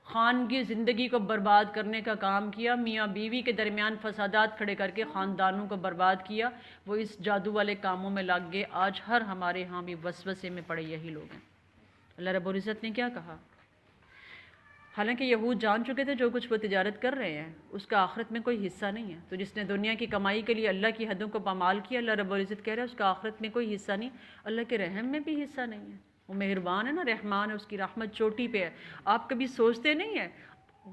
خاندگی زندگی کو برباد کرنے کا کام کیا، میاں بیوی کے درمیان فسادات کھڑے کر کے خاندانوں کو برباد کیا۔ وہ اس جادو والے کاموں میں لگ گئے۔ آج ہمارے ہاں بھی وسوسے میں پڑے یہی لوگ ہیں۔ اللہ رب العزت نے کیا کہا، حالانکہ یہود جان چکے تھے جو کچھ وہ تجارت کر رہے ہیں اس کا آخرت میں کوئی حصہ نہیں ہے۔ تو جس نے دنیا کی کمائی کے لیے اللہ کی حدوں کو پامال کیا، اللہ رب العزت کہہ رہا ہے اس کا آخرت میں کوئی حصہ نہیں، اللہ کے رحم میں بھی حصہ نہیں ہے۔ وہ مہربان ہے نا، رحمان ہے، اس کی رحمت چوٹی پہ ہے۔ آپ کبھی سوچتے نہیں ہیں،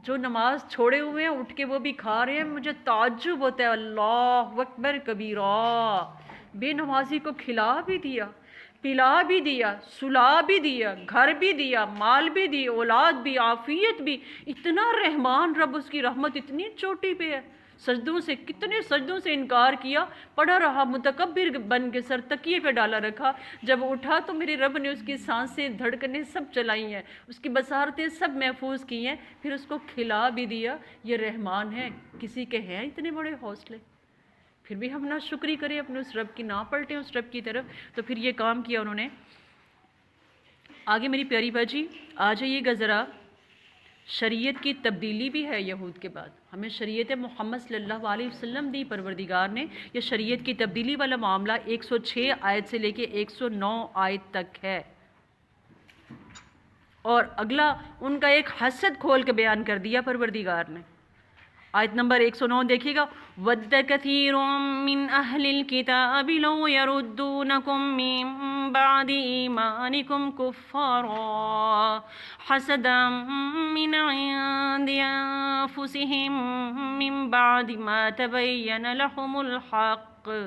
جو نماز چھوڑے ہوئے ہیں اٹھ کے وہ بھی کھا رہے ہیں، مجھے تعجب ہوتا ہے، اللہ اکبر کبیرہ، بے نمازی کو کھلا بھی دیا، پلا بھی دیا، سلا بھی دیا، گھر بھی دیا، مال بھی دی، اولاد بھی، عافیت بھی، اتنا رحمان رب، اس کی رحمت اتنی چوٹی پہ ہے۔ سجدوں سے، کتنے سجدوں سے انکار کیا، پڑا رہا متکبر بن کے، سر تکیے پہ ڈالا رکھا، جب اٹھا تو میرے رب نے اس کی سانسیں، دھڑکنیں سب چلائی ہیں، اس کی بصارتیں سب محفوظ کی ہیں، پھر اس کو کھلا بھی دیا۔ یہ رحمان ہے، کسی کے ہیں اتنے بڑے حوصلے؟ پھر بھی ہم نہ شکری کریں اپنے اس رب کی، نہ پلٹیں اس رب کی طرف۔ تو پھر یہ کام کیا انہوں نے۔ آگے میری پیاری باجی آ جائیے گا ذرا، شریعت کی تبدیلی بھی ہے یہود کے بعد، ہمیں شریعت محمد صلی اللہ علیہ وسلم دی پروردگار نے. یہ شریعت کی تبدیلی والا معاملہ 106 آیت سے لے کے 109 آیت تک ہے. اور اگلا ان کا ایک حسد کھول کے بیان کر دیا پروردگار نے. آیت نمبر 109 دیکھیے گا. وَدَّ كَثِيرٌ مِّنْ أَهْلِ الْكِتَابِ لَوْ يَرُدُّونَكُم مِّن بَعْدِ إِيمَانِكُمْ كُفَّارًا حَسَدًا مِّنْ عِندِ أَنفُسِهِم مِّن بَعْدِ مَا تَبَيَّنَ لَهُمُ الْحَقُّ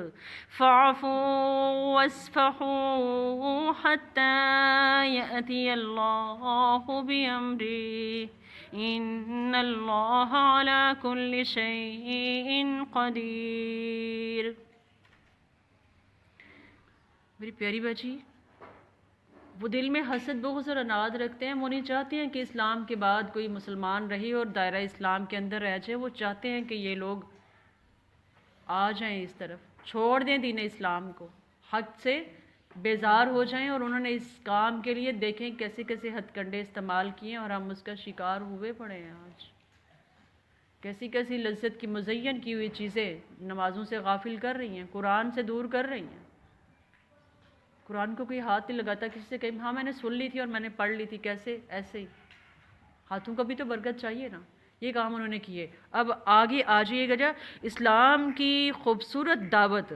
فَاعْفُوا وَاصْفَحُوا حَتَّى يَأْتِيَ اللَّهُ بِأَمْرِهِ ان اللہ علی کل شیء قدیر. میری پیاری بچی، وہ دل میں حسد بغض اور اناد رکھتے ہیں. وہ نہیں چاہتے ہیں کہ اسلام کے بعد کوئی مسلمان رہے اور دائرہ اسلام کے اندر رہ جائے. وہ چاہتے ہیں کہ یہ لوگ آ جائیں اس طرف، چھوڑ دیں دین اسلام کو، حق سے بیزار ہو جائیں. اور انہوں نے اس کام کے لیے دیکھیں کیسے کیسے ہتھ کنڈے استعمال کیے اور ہم اس کا شکار ہوئے پڑے ہیں. آج کیسی کیسی لذت کی مزین کی ہوئی چیزیں نمازوں سے غافل کر رہی ہیں، قرآن سے دور کر رہی ہیں. قرآن کو کوئی ہاتھ نہیں لگاتا. کسی سے کہیں ہاں میں نے سن لی تھی اور میں نے پڑھ لی تھی. کیسے؟ ایسے ہی. ہاتھوں کا بھی تو برکت چاہیے نا. یہ کام انہوں نے کیے. اب آگے آ جائیے گا. اسلام کی خوبصورت دعوت،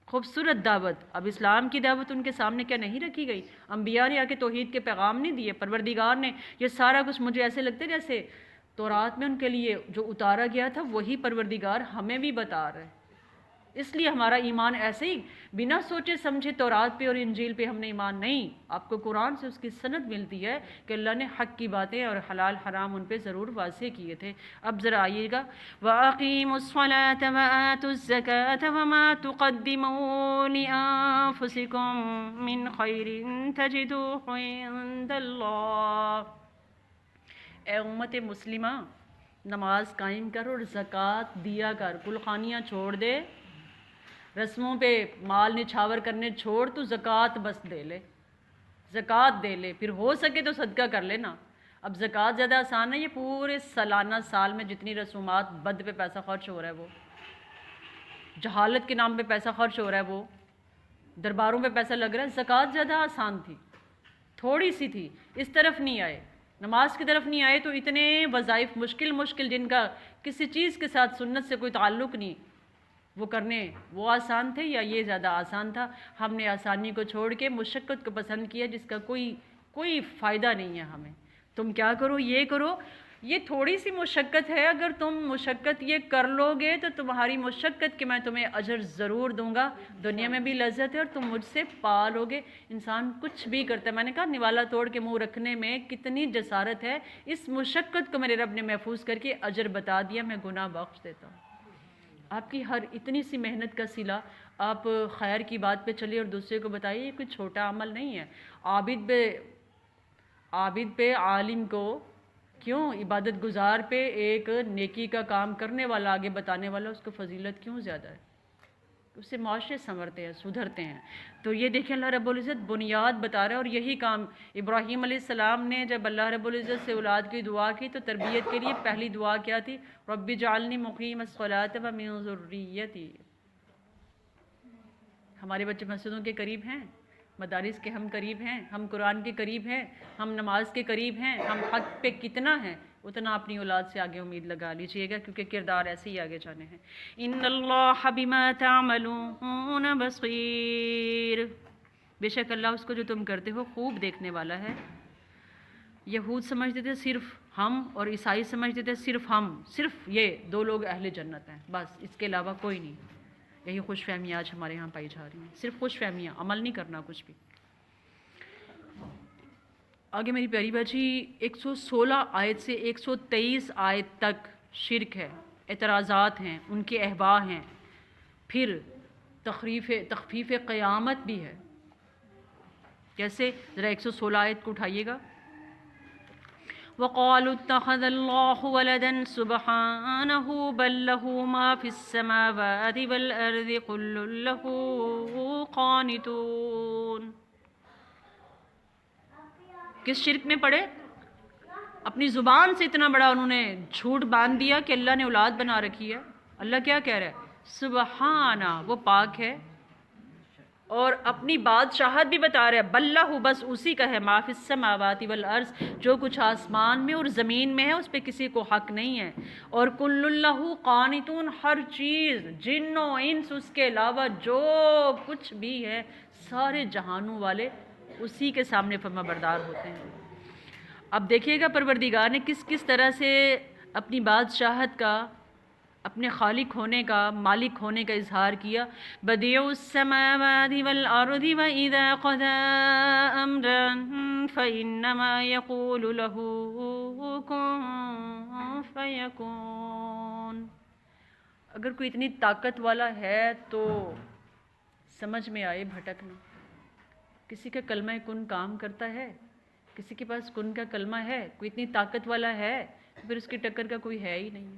خوبصورت دعوت. اب اسلام کی دعوت ان کے سامنے کیا نہیں رکھی گئی؟ انبیاء نے آ کے توحید کے پیغام نہیں دیے؟ پروردگار نے یہ سارا کچھ، مجھے ایسے لگتا ہے جیسے تورات میں ان کے لیے جو اتارا گیا تھا وہی پروردگار ہمیں بھی بتا رہا ہے. اس لیے ہمارا ایمان ایسے ہی بنا سوچے سمجھے تورات پہ اور انجیل پہ ہم نے ایمان نہیں. آپ کو قرآن سے اس کی سند ملتی ہے کہ اللہ نے حق کی باتیں اور حلال حرام ان پہ ضرور واضح کیے تھے. اب ذرا آئیے گا. وَأَقِيمُوا الصَّلَاةَ وَآتُوا الزَّكَاةَ وَمَا تُقَدِّمُوا لِأَنفُسِكُم مِّنْ خَيْرٍ تَجِدُوهُ عِندَ اللَّهِ. اے امت مسلمہ، نماز قائم کر اور زکوٰۃ دیا کر. کلخانیاں چھوڑ دے، رسموں پہ مال نچھاور کرنے چھوڑ، تو زکوٰۃ بس دے لے، زکوٰۃ دے لے. پھر ہو سکے تو صدقہ کر لینا. اب زکوٰۃ زیادہ آسان ہے. یہ پورے سالانہ سال میں جتنی رسومات، بد پہ پیسہ خرچ ہو رہا ہے، وہ جہالت کے نام پہ پیسہ خرچ ہو رہا ہے، وہ درباروں پہ پیسہ لگ رہا ہے. زکوٰۃ زیادہ آسان تھی، تھوڑی سی تھی. اس طرف نہیں آئے، نماز کی طرف نہیں آئے تو اتنے وظائف مشکل جن کا کسی چیز کے ساتھ سنت سے کوئی تعلق نہیں، وہ کرنے وہ آسان تھے یا یہ زیادہ آسان تھا؟ ہم نے آسانی کو چھوڑ کے مشقت کو پسند کیا جس کا کوئی فائدہ نہیں ہے ہمیں. تم کیا کرو، یہ کرو، یہ تھوڑی سی مشقت ہے. اگر تم مشقت یہ کر لو گے تو تمہاری مشقت کے میں تمہیں اجر ضرور دوں گا. دنیا میں بھی لذت ہے اور تم مجھ سے پالو گے. انسان کچھ بھی کرتا ہے. میں نے کہا نوالا توڑ کے منہ رکھنے میں کتنی جسارت ہے. اس مشقت کو میرے رب نے محفوظ کر کے اجر بتا دیا، میں گناہ بخش دیتا ہوں. آپ کی ہر اتنی سی محنت کا صلہ آپ خیر کی بات پہ چلے اور دوسرے کو بتائیے. یہ کوئی چھوٹا عمل نہیں ہے. عابد پہ عالم کو کیوں، عبادت گزار پہ ایک نیکی کا کام کرنے والا، آگے بتانے والا، اس کو فضیلت کیوں زیادہ ہے؟ اس سے معاشرے سنورتے ہیں، سدھرتے ہیں. تو یہ دیکھیں اللہ رب العزت بنیاد بتا رہا ہے. اور یہی کام ابراہیم علیہ السلام نے جب اللہ رب العزت سے اولاد کی دعا کی تو تربیت کے لیے پہلی دعا کیا تھی؟ رب اجعلنی مقیم الصلاۃ ومن ذریتی. ہمارے بچے مسجدوں کے قریب ہیں، مدارس کے ہم قریب ہیں، ہم قرآن کے قریب ہیں، ہم نماز کے قریب ہیں، ہم حق پہ کتنا ہیں اتنا اپنی اولاد سے آگے امید لگا لیجئے گا، کیونکہ کردار ایسے ہی آگے جانے ہیں. ان اللہ بما تعملون بصیر. بے شک اللہ اس کو جو تم کرتے ہو خوب دیکھنے والا ہے. یہود سمجھتے تھے صرف ہم، اور عیسائی سمجھتے تھے صرف ہم، صرف یہ دو لوگ اہل جنت ہیں، بس اس کے علاوہ کوئی نہیں. یہی خوش فہمیاں آج ہمارے ہاں پائی جا رہی ہیں. صرف خوش فہمیاں، عمل نہیں کرنا کچھ بھی. آگے میری پیاری بچی 116 آیت سے 123 آیت تک شرک ہے، اعتراضات ہیں، ان کے احوا ہیں، پھر تخفیف قیامت بھی ہے. کیسے؟ ذرا 116 آیت کو اٹھائیے گا. وَقَالُوا اتَّخَذَ اللَّهُ وَلَدًا سُبْحَانَهُ بَل لَّهُ مَا فِي السَّمَاوَاتِ وَالْأَرْضِ كُلٌّ لَّهُ قَانِتُونَ. کس شرک میں پڑے؟ اپنی زبان سے اتنا بڑا انہوں نے جھوٹ باندھ دیا کہ اللہ نے اولاد بنا رکھی ہے۔ اللہ کیا کہہ رہا ہے؟ سبحانہ، وہ پاک ہے، اور اپنی بادشاہت بھی بتا رہا ہے، بلہ، بس اسی کا ہے، ما فی السماوات والارض، جو کچھ آسمان میں اور زمین میں ہے اس پہ کسی کو حق نہیں ہے، اور کل اللہ قانتون، ہر چیز، جن و انس، اس کے علاوہ جو کچھ بھی ہے سارے جہانوں والے اسی کے سامنے فرما بردار ہوتے ہیں۔ اب دیکھیے گا پروردگار نے کس کس طرح سے اپنی بادشاہت کا، اپنے خالق ہونے کا، مالک ہونے کا اظہار کیا۔ بدیع السماوات والارض واذا قضى امرا فانما يقول له كن فيكون۔ اگر کوئی اتنی طاقت والا ہے تو سمجھ میں آئے بھٹکنا۔ کسی کا کلمہ کن کام کرتا ہے؟ کسی کے پاس کن کا کلمہ ہے؟ کوئی اتنی طاقت والا ہے؟ پھر اس کی ٹکر کا کوئی ہے ہی نہیں ہے۔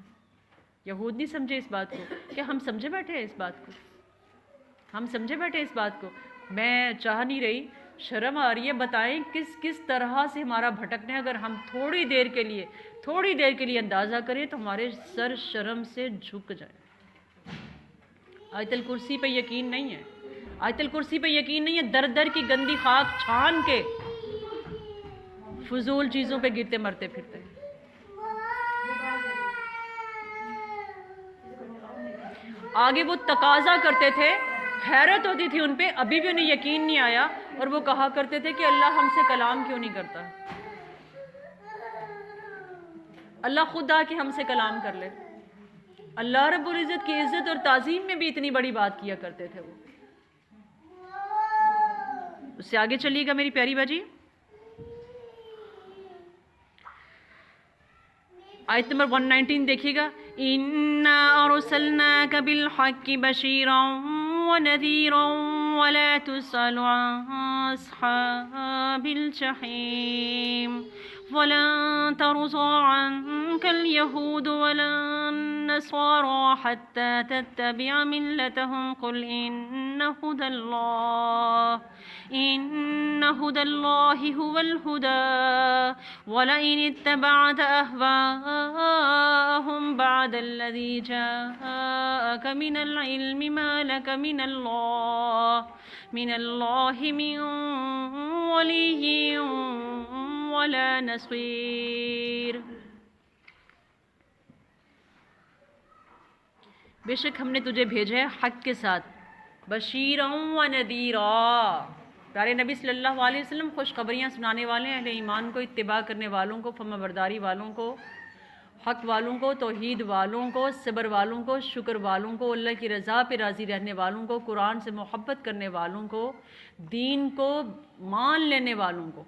یہود نہیں سمجھے اس بات کو، کیا ہم سمجھے بیٹھے ہیں اس بات کو؟ ہم سمجھے بیٹھے اس بات کو؟ میں چاہ نہیں رہی، شرم آ رہی ہے، بتائیں کس کس طرح سے ہمارا بھٹکنا ہے۔ اگر ہم تھوڑی دیر کے لیے اندازہ کریں تو ہمارے سر شرم سے جھک جائیں۔ آیت الکرسی پہ یقین نہیں ہے، آیت الکرسی پہ یقین نہیں ہے، در در کی گندی خاک چھان کے فضول چیزوں پہ گرتے مرتے پھرتے ہیں۔ آگے وہ تقاضا کرتے تھے، حیرت ہوتی تھی ان پہ، ابھی بھی انہیں یقین نہیں آیا، اور وہ کہا کرتے تھے کہ اللہ ہم سے کلام کیوں نہیں کرتا؟ اللہ خود آ کے ہم سے کلام کر لے۔ اللہ رب العزت کی عزت اور تعظیم میں بھی اتنی بڑی بات کیا کرتے تھے وہ۔ اس سے آگے چلیے گا میری پیاری باجی، آیت نمبر 119 دیکھیے گا، اِنَّا أَرْسَلْنَاكَ بِالْحَقِّ بَشِيرًا وَنَذِيرًا وَلَا تُسْأَلُ عَنْ أَصْحَابِ الْجَحِيمِ وَلَن تَرْضَىٰ عَنكَ الْيَهُودُ وَلَا النَّصَارَىٰ حَتَّىٰ تَتَّبِعَ مِلَّتَهُمْ قُلْ إِنَّ هُدَى اللَّهِ هُوَ الْهُدَىٰ وَلَئِنِ اتَّبَعْتَ أَهْوَاءَهُمْ بَعْدَ الَّذِي جَاءَكَ مِنَ الْعِلْمِ مَا لَكَ مِنَ اللَّهِ مِن وَلِيٍّ وَلَا نَصِيرٍ۔ بے شک ہم نے تجھے بھیجا ہے حق کے ساتھ، بشیراً و نذیراً، پیارے نبی صلی اللہ علیہ وسلم خوشخبریاں سنانے والے ہیں، اہل ایمان کو، اتباع کرنے والوں کو، فرما برداری والوں کو، حق والوں کو، توحید والوں کو، صبر والوں کو، شکر والوں کو، اللہ کی رضا پہ راضی رہنے والوں کو، قرآن سے محبت کرنے والوں کو، دین کو مان لینے والوں کو،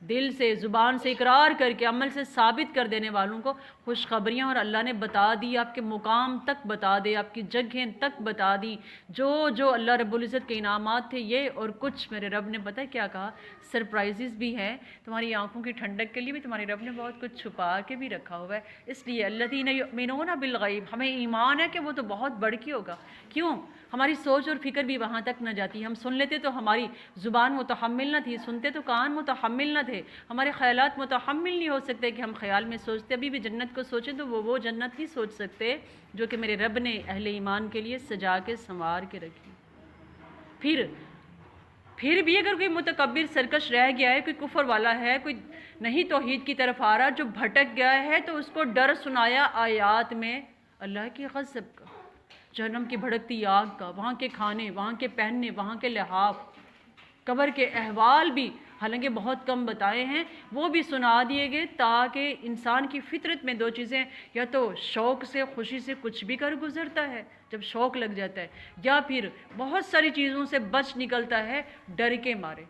دل سے، زبان سے اقرار کر کے عمل سے ثابت کر دینے والوں کو خوشخبریاں، اور اللہ نے بتا دی، آپ کے مقام تک بتا دے، آپ کی جگہیں تک بتا دی، جو جو اللہ رب العزت کے انعامات تھے یہ اور کچھ میرے رب نے پتہ ہے کیا کہا، سرپرائزز بھی ہیں، تمہاری آنکھوں کی ٹھنڈک کے لیے بھی تمہارے رب نے بہت کچھ چھپا کے بھی رکھا ہوا ہے۔ اس لیے الذین یؤمنون بالغیب، ہمیں ایمان ہے کہ وہ تو بہت بڑھ کے ہوگا، کیوں؟ ہماری سوچ اور فکر بھی وہاں تک نہ جاتی، ہم سن لیتے تو ہماری زبان متحمل نہ تھی، سنتے تو کان متحمل نہ تھے، ہمارے خیالات متحمل نہیں ہو سکتے کہ ہم خیال میں سوچتے، ابھی بھی جنت کو سوچیں تو وہ جنت نہیں سوچ سکتے جو کہ میرے رب نے اہل ایمان کے لیے سجا کے سنوار کے رکھی۔ پھر بھی اگر کوئی متکبر سرکش رہ گیا ہے، کوئی کفر والا ہے، کوئی نہیں توحید کی طرف آ رہا، جو بھٹک گیا ہے، تو اس کو ڈر سنایا آیات میں اللہ کی غضب کا، جہنم کی بھڑکتی آگ کا، وہاں کے کھانے، وہاں کے پہننے، وہاں کے لحاف، قبر کے احوال بھی حالانکہ بہت کم بتائے ہیں، وہ بھی سنا دیے گئے، تاکہ انسان کی فطرت میں دو چیزیں، یا تو شوق سے، خوشی سے کچھ بھی کر گزرتا ہے جب شوق لگ جاتا ہے، یا پھر بہت ساری چیزوں سے بچ نکلتا ہے ڈر کے مارے۔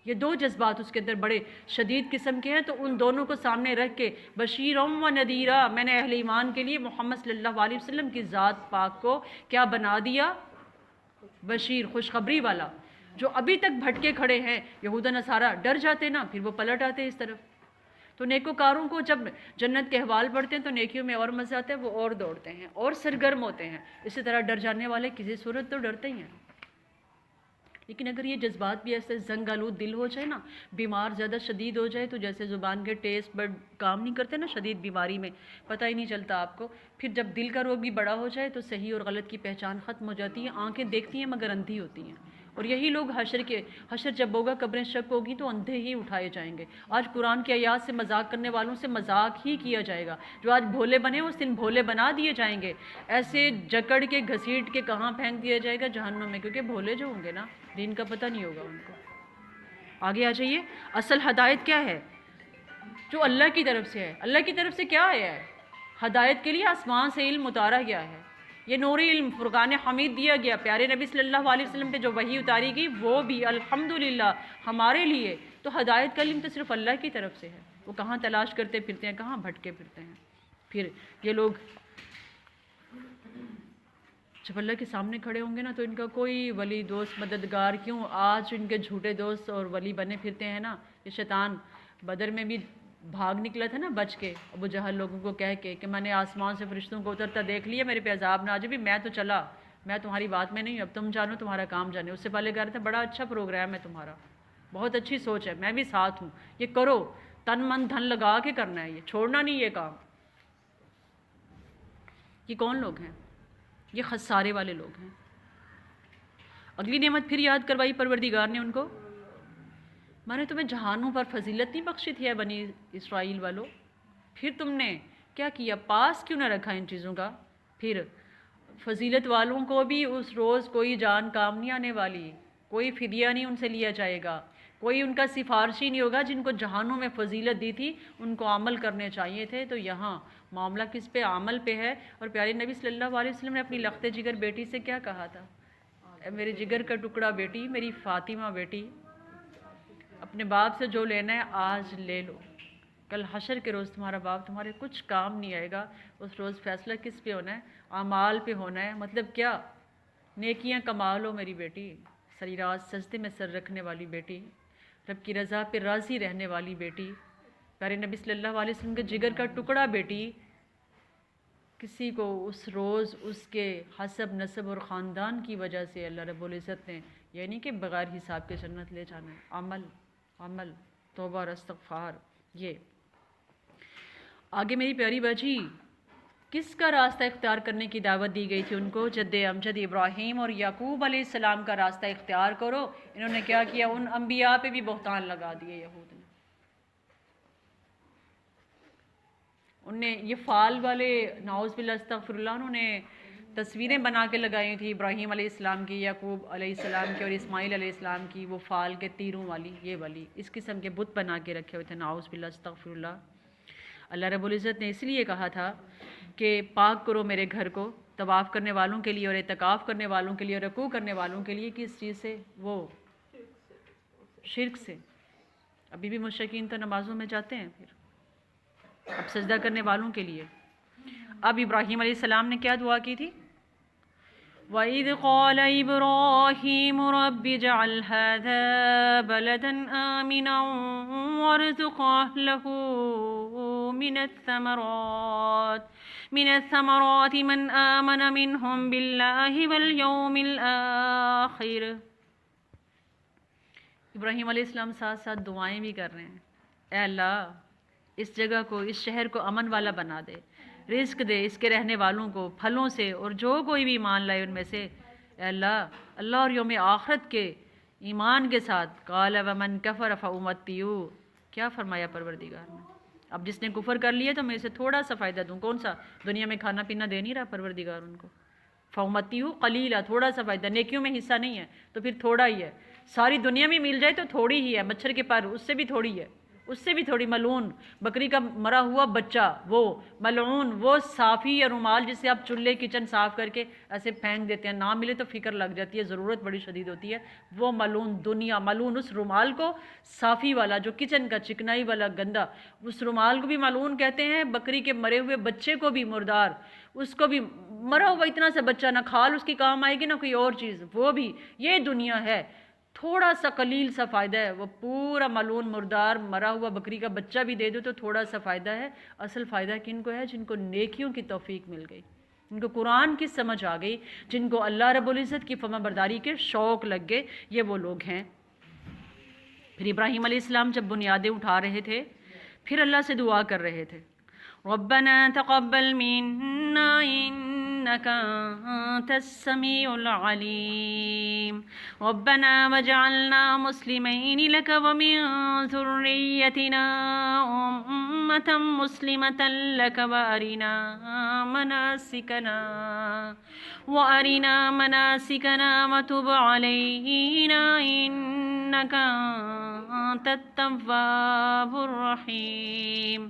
یہ دو جذبات اس کے اندر بڑے شدید قسم کے ہیں، تو ان دونوں کو سامنے رکھ کے بشیرا و نذیرا، میں نے اہل ایمان کے لیے محمد صلی اللہ علیہ وسلم کی ذات پاک کو کیا بنا دیا؟ بشیر، خوشخبری والا۔ جو ابھی تک بھٹکے کھڑے ہیں یہود و نصارہ ڈر جاتے نا، پھر وہ پلٹ آتے اس طرف۔ تو نیکوکاروں کو جب جنت کے احوال پڑھتے ہیں تو نیکیوں میں اور مزہ آتا ہے، وہ اور دوڑتے ہیں اور سرگرم ہوتے ہیں، اسی طرح ڈر جانے والے کسی صورت تو ڈرتے ہی ہیں، لیکن اگر یہ جذبات بھی ایسے زنگ آلود دل ہو جائے نا، بیمار زیادہ شدید ہو جائے، تو جیسے زبان کے ٹیسٹ بڈ کام نہیں کرتے نا شدید بیماری میں، پتہ ہی نہیں چلتا آپ کو، پھر جب دل کا روگ بھی بڑا ہو جائے تو صحیح اور غلط کی پہچان ختم ہو جاتی ہے، آنکھیں دیکھتی ہیں مگر اندھی ہوتی ہیں۔ اور یہی لوگ حشر جب ہوگا، قبریں شک ہوگی تو اندھے ہی اٹھائے جائیں گے۔ آج قرآن کی آیات سے مذاق کرنے والوں سے مذاق ہی کیا جائے گا، جو آج بھولے بنے اس دن بھولے بنا دیے جائیں گے، ایسے جکڑ کے گھسیٹ کے کہاں پھینک دیا جائے گا؟ جہنم میں، کیونکہ بھولے جو ہوں گے نا، دین کا پتہ نہیں ہوگا ان کو۔ آگے آ جائیے، اصل ہدایت کیا ہے؟ جو اللہ کی طرف سے ہے۔ اللہ کی طرف سے کیا آیا ہے؟ ہدایت کے لیے آسمان سے علم اتارا گیا ہے، یہ نوری علم فرقان حمید دیا گیا، پیارے نبی صلی اللہ علیہ وسلم پہ جو وحی اتاری گئی وہ بھی الحمدللہ ہمارے لیے۔ تو ہدایت کا علم تو صرف اللہ کی طرف سے ہے، وہ کہاں تلاش کرتے پھرتے ہیں، کہاں بھٹکے پھرتے ہیں۔ پھر یہ لوگ جب اللہ کے سامنے کھڑے ہوں گے نا، تو ان کا کوئی ولی دوست مددگار، کیوں آج ان کے جھوٹے دوست اور ولی بنے پھرتے ہیں نا۔ یہ شیطان بدر میں بھی بھاگ نکلا تھا نا بچ کے، ابو جہل لوگوں کو کہہ کے کہ میں نے آسمان سے فرشتوں کو اترتا دیکھ لیا، میرے پہ عذاب نہ آ جائے، بھی میں تو چلا، میں تمہاری بات میں نہیں ہوں، اب تم جانو تمہارا کام جانے۔ اس سے پہلے کہہ رہا تھا بڑا اچھا پروگرام ہے تمہارا، بہت اچھی سوچ ہے، میں بھی ساتھ ہوں، یہ کرو، تن من دھن لگا کے کرنا ہے، یہ چھوڑنا نہیں یہ کام۔ یہ کون لوگ ہیں؟ یہ خسارے والے لوگ ہیں۔ اگلی نعمت پھر یاد کروائی پروردگار نے ان کو، میں نے تمہیں جہانوں پر فضیلت نہیں بخشی تھی ہے بنی اسرائیل والوں، پھر تم نے کیا کیا؟ پاس کیوں نہ رکھا ان چیزوں کا؟ پھر فضیلت والوں کو بھی اس روز کوئی جان کام نہیں آنے والی، کوئی فدیہ نہیں ان سے لیا جائے گا، کوئی ان کا سفارشی نہیں ہوگا۔ جن کو جہانوں میں فضیلت دی تھی ان کو عمل کرنے چاہیے تھے، تو یہاں معاملہ کس پہ؟ عمل پہ ہے۔ اور پیارے نبی صلی اللہ علیہ وسلم نے اپنی لخت جگر بیٹی سے کیا کہا تھا؟ اے میرے جگر کا ٹکڑا بیٹی، میری فاطمہ بیٹی، اپنے باپ سے جو لینا ہے آج لے لو، کل حشر کے روز تمہارا باپ تمہارے کچھ کام نہیں آئے گا۔ اس روز فیصلہ کس پہ ہونا ہے؟ اعمال پہ ہونا ہے۔ مطلب کیا؟ نیکیاں کما لو میری بیٹی، ساری رات سجدے میں سر رکھنے والی بیٹی، رب کی رضا پہ راضی رہنے والی بیٹی، پیارے نبی صلی اللہ علیہ وسلم کے جگر کا ٹکڑا بیٹی۔ کسی کو اس روز اس کے حسب نسب اور خاندان کی وجہ سے اللہ رب العزت نے یہ نہیں کہ بغیر حساب کے جنت لے جانا ہے، عمل عمل، توبہ اور استغفار۔ یہ آگے میری پیاری باجی، کس کا راستہ اختیار کرنے کی دعوت دی گئی تھی ان کو؟ جد امجد ابراہیم اور یعقوب علیہ السلام کا راستہ اختیار کرو۔ انہوں نے کیا کیا؟ ان انبیاء پہ بھی بہتان لگا دیے یہود نے۔ انہوں نے یہ فال والے، نعوذ باللہ استغفر اللہ، انہوں نے تصویریں بنا کے لگائی تھی ابراہیم علیہ السلام کی، یعقوب علیہ السلام کی اور اسماعیل علیہ السلام کی، وہ فال کے تیروں والی، یہ والی، اس قسم کے بت بنا کے رکھے ہوئے تھے، نعوذ باللہ استغفر اللہ۔ اللہ رب العزت نے اس لیے کہا تھا کہ پاک کرو میرے گھر کو، طواف کرنے والوں کے لیے اور اعتکاف کرنے والوں کے لیے اور رکوع کرنے والوں کے لیے، کس چیز سے؟ وہ شرک سے۔ ابھی بھی مشرکین تو نمازوں میں جاتے ہیں، پھر اب سجدہ کرنے والوں کے لیے۔ اب ابراہیم علیہ السلام نے کیا دعا کی تھی؟ وَإِذْ قَالَ إِبْرَاهِيمُ رَبِّ اجْعَلْ هَذَا بَلَدًا آمِنًا وَارْزُقْ أَهْلَهُ مِنَ الثَّمَرَاتِ مَنْ آمَنَ مِنْهُمْ بِاللَّهِ وَالْيَوْمِ الْآخِرِ۔ ابراہیم علیہ السلام ساتھ ساتھ دعائیں بھی کر رہے ہیں، اے اللہ اس جگہ کو، اس شہر کو امن والا بنا دے، رزق دے اس کے رہنے والوں کو پھلوں سے، اور جو کوئی بھی ایمان لائے ان میں سے، اے اللہ اللہ اور یوم آخرت کے ایمان کے ساتھ۔ قال ومن کفر فأمتعہ، کیا فرمایا پروردگار نے؟ اب جس نے کفر کر لیا تو میں اسے تھوڑا سا فائدہ دوں، کون سا؟ دنیا میں کھانا پینا دے نہیں رہا پروردگار ان کو، فأمتعہ قلیلا، تھوڑا سا فائدہ، نیکیوں میں حصہ نہیں ہے تو پھر تھوڑا ہی ہے، ساری دنیا میں مل جائے تو تھوڑی ہی ہے، مچھر کے پر اس سے بھی تھوڑی ہے، اس سے بھی تھوڑی۔ ملعون بکری کا مرا ہوا بچہ، وہ ملعون، وہ صافی یا رومال جسے آپ چولہے کچن صاف کر کے ایسے پھینک دیتے ہیں، نہ ملے تو فکر لگ جاتی ہے، ضرورت بڑی شدید ہوتی ہے، وہ ملعون دنیا، ملعون اس رومال کو، صافی والا جو کچن کا چکنائی والا گندا، اس رومال کو بھی ملعون کہتے ہیں، بکری کے مرے ہوئے بچے کو بھی مردار، اس کو بھی مرا ہوا اتنا سا بچہ، نہ کھال اس کی کام آئے گی نہ کوئی اور چیز، وہ بھی، یہ دنیا ہے، تھوڑا سا قلیل سا فائدہ ہے، وہ پورا ملعون مردار مرا ہوا بکری کا بچہ بھی دے دو تو تھوڑا سا فائدہ ہے۔ اصل فائدہ کن کو ہے؟ جن کو نیکیوں کی توفیق مل گئی، ان کو قرآن کی سمجھ آ گئی، جن کو اللہ رب العزت کی فرما برداری کے شوق لگ گئے، یہ وہ لوگ ہیں۔ پھر ابراہیم علیہ السلام جب بنیادیں اٹھا رہے تھے، پھر اللہ سے دعا کر رہے تھے، ربنا تقبل منا انك انت السميع العليم ربنا وجعلنا مسلمين لك ومن ذريتنا أمة مسلمة لك وأرنا مناسكنا وتب علينا إنك أنت التواب الرحيم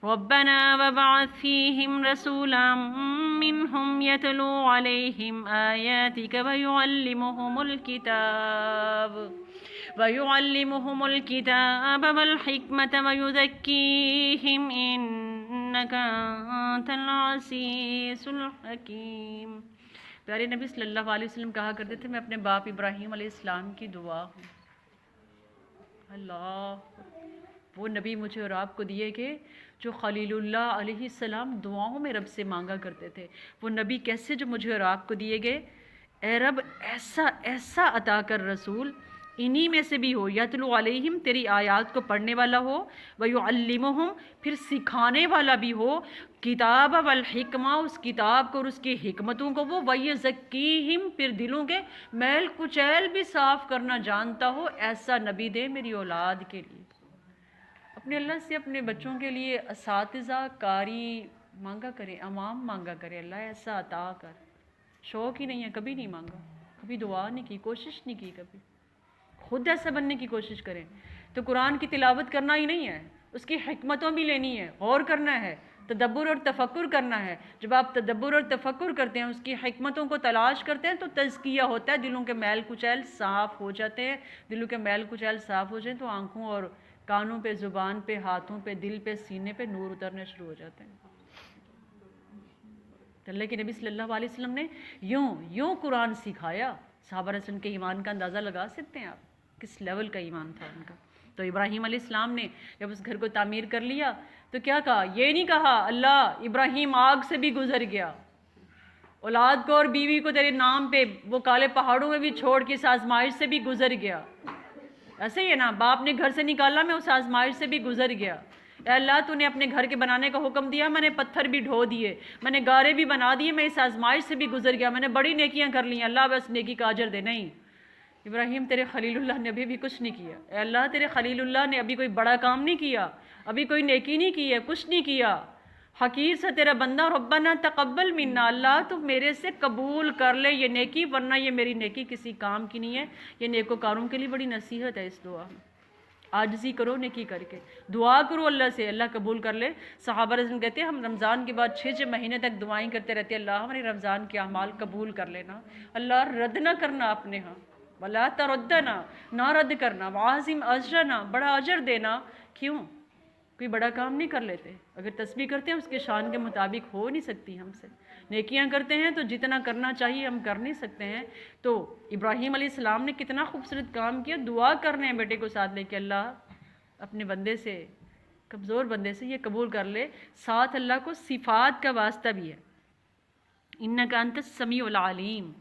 ربنا وابعث فيهم رسولا منهم يتلو عليهم آياتك ويعلمهم الكتاب والحكمة ويزكيهم إنك أنت العزيز الحكيم۔ پیارے نبی صلی اللہ علیہ وسلم کہا کرتے تھے، میں اپنے باپ ابراہیم علیہ السلام کی دعا ہوں۔ اللہ، وہ نبی مجھے اور آپ کو دیے گئے جو خلیل اللہ علیہ السلام دعاؤں میں رب سے مانگا کرتے تھے۔ وہ نبی کیسے جو مجھے اور آپ کو دیے گئے، اے رب ایسا ایسا عطا کر رسول، انہی میں سے بھی ہو، یتلو علیہم تیری آیات کو پڑھنے والا ہو، ویعلمہم پھر سکھانے والا بھی ہو، کتاب والحکمہ اس کتاب کو اور اس کی حکمتوں کو، وہ ویزکیہم پھر دلوں کے میل کچیل بھی صاف کرنا جانتا ہو، ایسا نبی دے میری اولاد کے لیے۔ اپنے اللہ سے اپنے بچوں کے لیے اساتذہ قاری مانگا کریں، امام مانگا کریں، اللہ ایسا عطا کر۔ شوق ہی نہیں ہے، کبھی نہیں مانگا، کبھی دعا نہیں کی، کوشش نہیں کی، کبھی خود ایسا بننے کی کوشش کریں تو قرآن کی تلاوت کرنا ہی نہیں ہے، اس کی حکمتوں بھی لینی ہے، غور کرنا ہے، تدبر اور تفکر کرنا ہے۔ جب آپ تدبر اور تفکر کرتے ہیں، اس کی حکمتوں کو تلاش کرتے ہیں تو تزکیہ ہوتا ہے، دلوں کے میل کچیل صاف ہو جاتے ہیں۔ دلوں کے میل کچیل صاف ہو جائیں تو آنکھوں اور کانوں پہ، زبان پہ، ہاتھوں پہ، دل پہ، سینے پہ نور اترنے شروع ہو جاتے ہیں۔ اللہ کے نبی صلی اللہ علیہ وسلم نے یوں قرآن سکھایا۔ صحابہ رسول کے ایمان کا اندازہ لگا سکتے ہیں آپ، کس لیول کا ایمان تھا ان کا۔ تو ابراہیم علیہ السلام نے جب اس گھر کو تعمیر کر لیا تو کیا کہا؟ یہ نہیں کہا اللہ ابراہیم آگ سے بھی گزر گیا، اولاد کو اور بیوی کو تیرے نام پہ وہ کالے پہاڑوں میں بھی چھوڑ کے اس آزمائش سے بھی گزر گیا۔ ایسے ہی ہے نا، باپ نے گھر سے نکالا، میں اس آزمائش سے بھی گزر گیا۔ اے اللہ تو نے اپنے گھر کے بنانے کا حکم دیا، میں نے پتھر بھی ڈھو دیے، میں نے گارے بھی بنا دیے، میں اس آزمائش سے بھی گزر گیا، میں نے بڑی نیکیاں کر لی، اللہ بس نیکی کا اجر دے۔ نہیں، ابراہیم تیرے خلیل اللہ نے ابھی بھی کچھ نہیں کیا۔ اے اللہ تیرے خلیل اللہ نے ابھی کوئی بڑا کام نہیں کیا، ابھی کوئی نیکی نہیں کی ہے، کچھ نہیں کیا۔ حقیر سے تیرا بندہ، ربنا تقبل منا، اللہ تو میرے سے قبول کر لے یہ نیکی، ورنہ یہ میری نیکی کسی کام کی نہیں ہے۔ یہ نیکوکاروں کے لیے بڑی نصیحت ہے اس دعا میں۔ عاجزی کرو نیکی کر کے، دعا کرو اللہ سے، اللہ قبول کر لے۔ صحابہ رضوان کہتے ہیں ہم رمضان کے بعد 6 مہینے تک دعائیں کرتے رہتے ہیں، اللہ ہمارے رمضان کے اعمال قبول کر لینا، اللہ رد نہ کرنا اپنے ہاں، ولا تردنا، نہ رد کرنا، وعظم اجرنا، بڑا اجر دینا۔ کیوں؟ کوئی بڑا کام نہیں کر لیتے، اگر تسبیح کرتے ہیں اس کے شان کے مطابق ہو نہیں سکتی ہم سے، نیکیاں کرتے ہیں تو جتنا کرنا چاہیے ہم کر نہیں سکتے ہیں۔ تو ابراہیم علیہ السلام نے کتنا خوبصورت کام کیا، دعا کرنے ہیں بیٹے کو ساتھ لے کے، اللہ اپنے بندے سے، کمزور بندے سے یہ قبول کر لے۔ ساتھ اللہ کو صفات کا واسطہ بھی ہے، انک انت السمیع العلیم،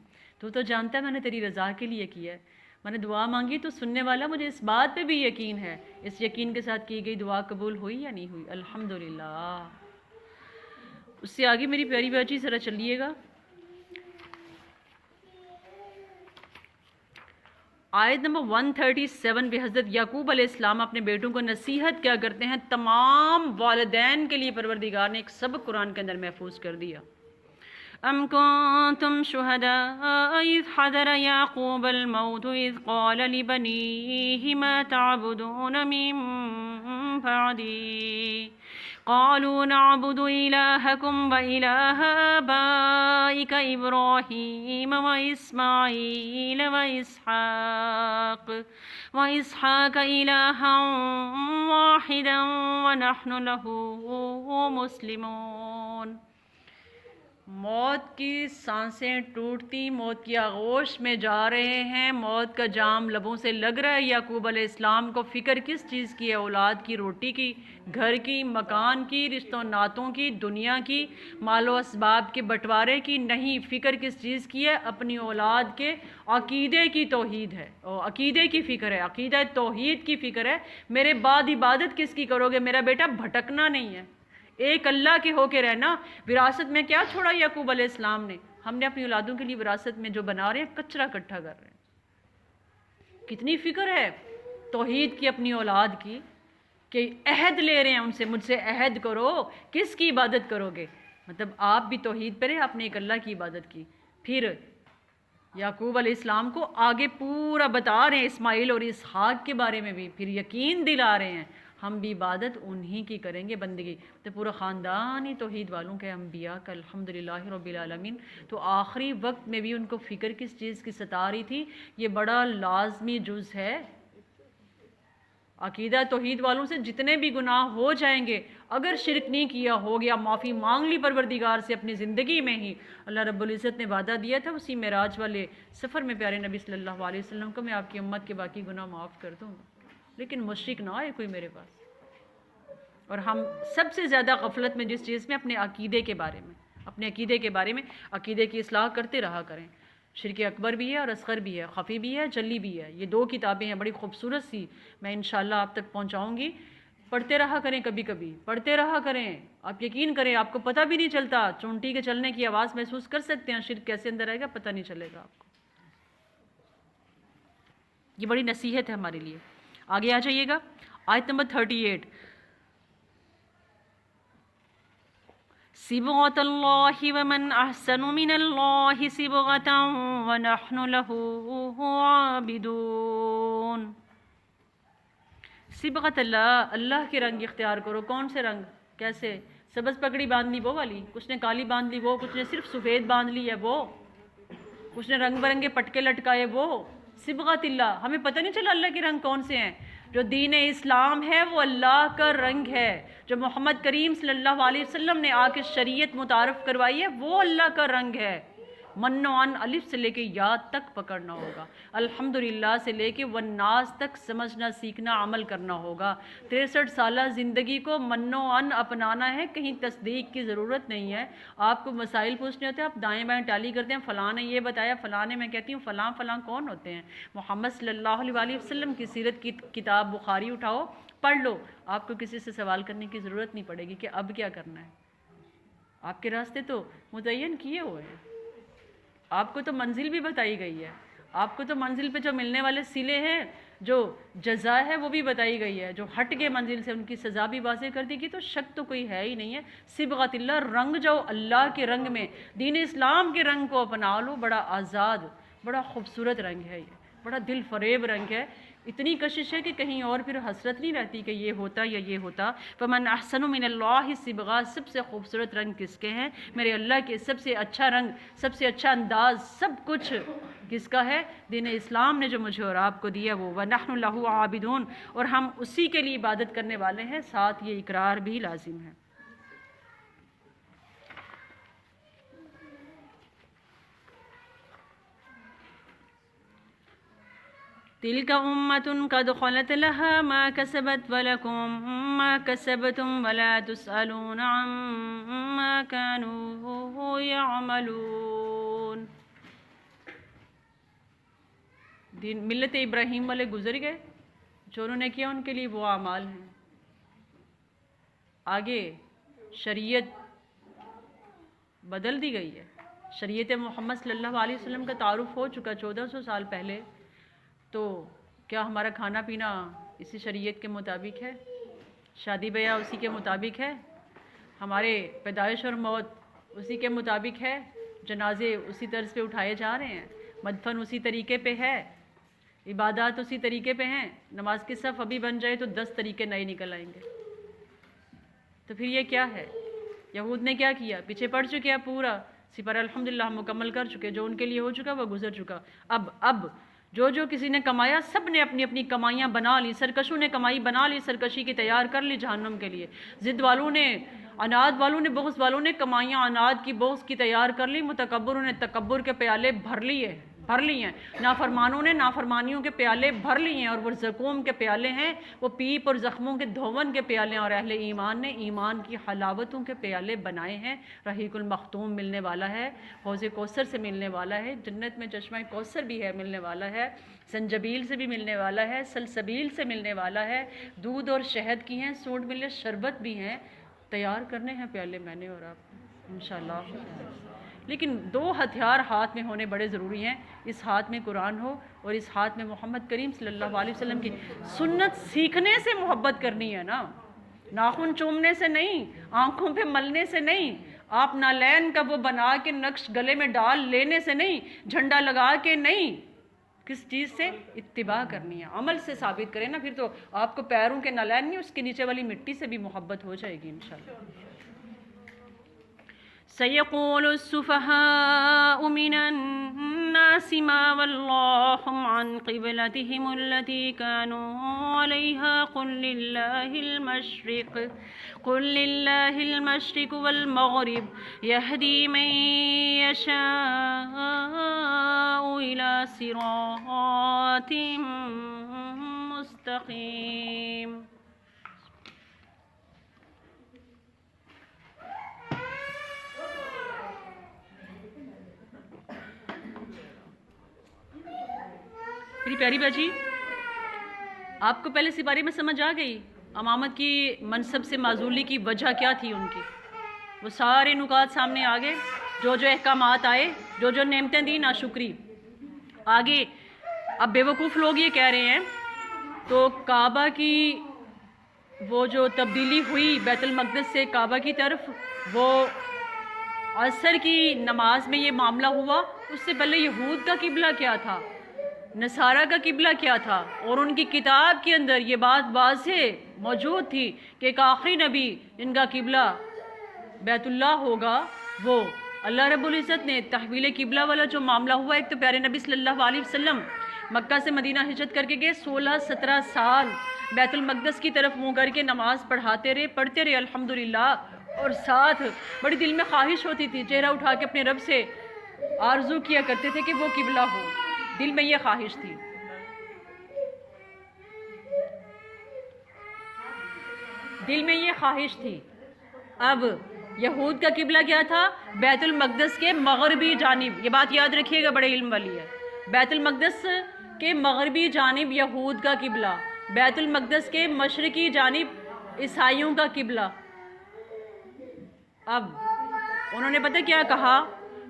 تو جانتا ہے میں نے تیری رضا کے لیے کیا ہے، میں نے دعا مانگی تو سننے والا، مجھے اس بات پہ بھی یقین ہے۔ اس یقین کے ساتھ کی گئی دعا قبول ہوئی یا نہیں ہوئی؟ الحمدللہ۔ اس سے آگے میری پیاری بچی ذرا چلیے گا، آیت نمبر 137 پہ حضرت یعقوب علیہ السلام اپنے بیٹوں کو نصیحت کیا کرتے ہیں۔ تمام والدین کے لیے پروردگار نے ایک سبق قرآن کے اندر محفوظ کر دیا۔ ام کنتم شہداء اذ حضر یعقوب الموت اذ قال لبنیہ ما تعبدون من بعدی قالوا نعبد إلهكم وإله آبائك إبراهيم وإسماعيل وإسحاق إلها واحدا ونحن له مسلمون۔ موت کی سانسیں ٹوٹتی موت کی آغوش میں جا رہے ہیں، موت کا جام لبوں سے لگ رہا ہے۔ یعقوب علیہ السلام کو فکر کس چیز کی ہے؟ اولاد کی، روٹی کی، گھر کی، مکان کی، رشتوں ناتوں کی، دنیا کی، مال و اسباب کے بٹوارے کی نہیں۔ فکر کس چیز کی ہے؟ اپنی اولاد کے عقیدے کی توحید ہے، اور عقیدے کی فکر ہے، عقیدہ توحید کی فکر ہے۔ میرے بعد عبادت کس کی کرو گے؟ میرا بیٹا بھٹکنا نہیں ہے، ایک اللہ کے ہو کے رہنا۔ وراثت میں کیا چھوڑا یعقوب علیہ السلام نے؟ ہم نے اپنی اولادوں کے لیے وراثت میں جو بنا رہے ہیں کچرا اکٹھا کر رہے ہیں۔ کتنی فکر ہے توحید کی اپنی اولاد کی، کہ عہد لے رہے ہیں ان سے، مجھ سے عہد کرو، کس کی عبادت کرو گے؟ مطلب آپ بھی توحید پہ رہے، آپ نے ایک اللہ کی عبادت کی۔ پھر یعقوب علیہ السلام کو آگے پورا بتا رہے ہیں اسماعیل اور اسحاق کے بارے میں بھی، پھر یقین دلا رہے ہیں ہم بھی عبادت انہی کی کریں گے، بندگی۔ تو پورا خاندان ہی توحید والوں کے، انبیاء کا، الحمدللہ رب العالمین۔ تو آخری وقت میں بھی ان کو فکر کس چیز کی ستا رہی تھی؟ یہ بڑا لازمی جز ہے۔ عقیدہ توحید والوں سے جتنے بھی گناہ ہو جائیں گے، اگر شرک نہیں کیا، ہو گیا، معافی مانگ لی پروردگار سے اپنی زندگی میں ہی، اللہ رب العزت نے وعدہ دیا تھا اسی معراج والے سفر میں پیارے نبی صلی اللہ علیہ وسلم کو میں آپ کی امت کے باقی گناہ معاف کر دوں گا، لیکن مشرک نہ آئے کوئی میرے پاس۔ اور ہم سب سے زیادہ غفلت میں جس چیز میں اپنے عقیدے کے بارے میں، اپنے عقیدے کے بارے میں، عقیدے کی اصلاح کرتے رہا کریں۔ شرک اکبر بھی ہے اور اصغر بھی ہے، خفی بھی ہے، جلی بھی ہے۔ یہ دو کتابیں ہیں بڑی خوبصورت سی، میں انشاءاللہ آپ تک پہنچاؤں گی۔ پڑھتے رہا کریں، کبھی کبھی پڑھتے رہا کریں۔ آپ یقین کریں آپ کو پتہ بھی نہیں چلتا، چونٹی کے چلنے کی آواز محسوس کر سکتے ہیں، شرک کیسے اندر آئے گا پتہ نہیں چلے گا آپ کو۔ یہ بڑی نصیحت ہے ہمارے لیے۔ آگے آ جائیے گا، آیت نمبر 38۔ صبغۃ اللہ ومن احسن من اللہ صبغۃ ونحن لہ عابدون۔ صبغت اللہ، اللہ کے رنگ اختیار کرو۔ کون سے رنگ؟ کیسے؟ سبز پگڑی باندھ لی وہ والی، کچھ نے کالی باندھ لی وہ، کچھ نے صرف سفید باندھ لی ہے وہ، کچھ نے رنگ برنگے پٹکے لٹکائے وہ۔ صبغت اللہ، ہمیں پتہ نہیں چلا اللہ کے رنگ کون سے ہیں؟ جو دین اسلام ہے وہ اللہ کا رنگ ہے، جو محمد کریم صلی اللہ علیہ وسلم نے آ کے شریعت متعارف کروائی ہے وہ اللہ کا رنگ ہے۔ من و عن الف سے لے کے یا تک پکڑنا ہوگا، الحمدللہ سے لے کے والناس تک سمجھنا، سیکھنا، عمل کرنا ہوگا۔ 63 سالہ زندگی کو من و عن اپنانا ہے، کہیں تصدیق کی ضرورت نہیں ہے۔ آپ کو مسائل پوچھنے ہوتے ہیں، آپ دائیں بائیں ٹالی کرتے ہیں، فلاں نے یہ بتایا، فلاں نے، میں کہتی ہوں فلاں فلاں کون ہوتے ہیں؟ محمد صلی اللہ علیہ وسلم کی سیرت کی کتاب بخاری اٹھاؤ، پڑھ لو، آپ کو کسی سے سوال کرنے کی ضرورت نہیں پڑے گی کہ اب کیا کرنا ہے۔ آپ کے راستے تو متعین کیے ہوئے ہیں، آپ کو تو منزل بھی بتائی گئی ہے، آپ کو تو منزل پہ جو ملنے والے صلے ہیں، جو جزا ہے وہ بھی بتائی گئی ہے، جو ہٹ کے منزل سے ان کی سزا بھی واضح کر دی گئی، تو شک تو کوئی ہے ہی نہیں ہے۔ صبغت اللہ، رنگ جاؤ اللہ کے رنگ میں، دین اسلام کے رنگ کو اپنا لو۔ بڑا آزاد، بڑا خوبصورت رنگ ہے یہ، بڑا دل فریب رنگ ہے۔ اتنی کشش ہے کہ کہیں اور پھر حسرت نہیں رہتی کہ یہ ہوتا یا یہ ہوتا۔ فمن احسن من اللہ صبغہ، سب سے خوبصورت رنگ کس کے ہیں؟ میرے اللہ کے۔ سب سے اچھا رنگ، سب سے اچھا انداز، سب کچھ کس کا ہے؟ دین اسلام نے جو مجھے اور آپ کو دیا وہ وَنَحْنُ لَهُ عَابِدُونَ، اور ہم اسی کے لیے عبادت کرنے والے ہیں، ساتھ یہ اقرار بھی لازم ہے۔ تِلْكَ أُمَّةٌ قَدْ خَلَتْ لَهَا مَا كَسَبَتْ وَلَكُمْ مَا كَسَبْتُمْ وَلَا تُسْأَلُونَ عَمَّا كَانُوا يَعْمَلُونَ۔ ملت ابراہیم والے گزر گئے، جو انہوں نے کیا ان کے لیے وہ اعمال ہیں۔ آگے شریعت بدل دی گئی ہے، شریعت محمد صلی اللہ علیہ وسلم کا تعارف ہو چکا 1400 سال پہلے، تو کیا ہمارا کھانا پینا اسی شریعت کے مطابق ہے؟ شادی بیاہ اسی کے مطابق ہے؟ ہمارے پیدائش اور موت اسی کے مطابق ہے؟ جنازے اسی طرز پہ اٹھائے جا رہے ہیں؟ مدفن اسی طریقے پہ ہے؟ عبادات اسی طریقے پہ ہیں؟ نماز کی صف ابھی بن جائے تو 10 طریقے نئے نکل آئیں گے۔ تو پھر یہ کیا ہے؟ یہود نے کیا کیا؟ پیچھے پڑ چکے ہیں، پورا سپارہ الحمدللہ ہم مکمل کر چکے، جو ان کے لیے ہو چکا وہ گزر چکا۔ اب جو کسی نے کمایا سب نے اپنی اپنی کمائیاں بنا لی، سرکشوں نے کمائی بنا لی، سرکشی کی تیار کر لی جہنم کے لیے، ضد والوں نے، عناد والوں نے، بغض والوں نے کمائیاں عناد کی بغض کی تیار کر لی، متکبروں نے تکبر کے پیالے بھر لیے ہیں، نافرمانوں نے نافرمانیوں کے پیالے بھر لیے ہیں، اور وہ زقوم کے پیالے ہیں، وہ پیپ اور زخموں کے دھون کے پیالے ہیں، اور اہل ایمان نے ایمان کی حلاوتوں کے پیالے بنائے ہیں۔ رحیق المختوم ملنے والا ہے، حوض کوثر سے ملنے والا ہے، جنت میں چشمہ کوثر بھی ہے ملنے والا ہے، سنجبیل سے بھی ملنے والا ہے، سلسبیل سے ملنے والا ہے، دودھ اور شہد کی ہیں، سونٹ ملے شربت بھی ہیں، تیار کرنے ہیں پیالے میں نے اور آپ انشاءاللہ۔ لیکن دو ہتھیار ہاتھ میں ہونے بڑے ضروری ہیں، اس ہاتھ میں قرآن ہو اور اس ہاتھ میں محمد کریم صلی اللہ علیہ وسلم کی سنت سیکھنے سے محبت کرنی ہے نا، ناخن چومنے سے نہیں، آنکھوں پہ ملنے سے نہیں، آپ نالین کا وہ بنا کے نقش گلے میں ڈال لینے سے نہیں، جھنڈا لگا کے نہیں، کس چیز سے؟ اتباع کرنی ہے، عمل سے ثابت کریں نا، پھر تو آپ کو پیروں کے نالین نہیں، اس کے نیچے والی مٹی سے بھی محبت ہو جائے گی انشاءاللہ۔ سيقول السفهاء من الناس ما ولاهم عن قبلتهم التي كانوا عليها قل لله المشرق والمغرب يهدي من يشاء إلى صراط مستقيم۔ میری پیاری باجی، آپ کو پہلے اس بارے میں سمجھ آ گئی امامت کی منصب سے معزولی کی وجہ کیا تھی ان کی؟ وہ سارے نکات سامنے آ گئے، جو احکامات آئے، جو نعمتیں دی ناشکری۔ آگے اب بیوقوف لوگ یہ کہہ رہے ہیں تو کعبہ کی وہ جو تبدیلی ہوئی بیت المقدس سے کعبہ کی طرف، وہ عصر کی نماز میں یہ معاملہ ہوا، اس سے پہلے یہود کا قبلہ کیا تھا، نصارہ کا قبلہ کیا تھا، اور ان کی کتاب کے اندر یہ بات واضح موجود تھی کہ ایک آخری نبی جن کا قبلہ بیت اللہ ہوگا، وہ اللہ رب العزت نے تحویل قبلہ والا جو معاملہ ہوا، ایک تو پیارے نبی صلی اللہ علیہ وسلم مکہ سے مدینہ ہجرت کر کے گئے، 16-17 سال بیت المقدس کی طرف منہ کر کے نماز پڑھتے رہے الحمدللہ، اور ساتھ بڑی دل میں خواہش ہوتی تھی، چہرہ اٹھا کے اپنے رب سے آرزو کیا کرتے تھے کہ وہ قبلہ ہو، دل میں یہ خواہش تھی۔ اب یہود کا قبلہ کیا تھا؟ بیت المقدس کے مغربی جانب، یہ بات یاد رکھیے گا، بڑے علم والی ہے، بیت المقدس کے مغربی جانب یہود کا قبلہ، بیت المقدس کے مشرقی جانب عیسائیوں کا قبلہ۔ اب انہوں نے پتہ کیا کہا؟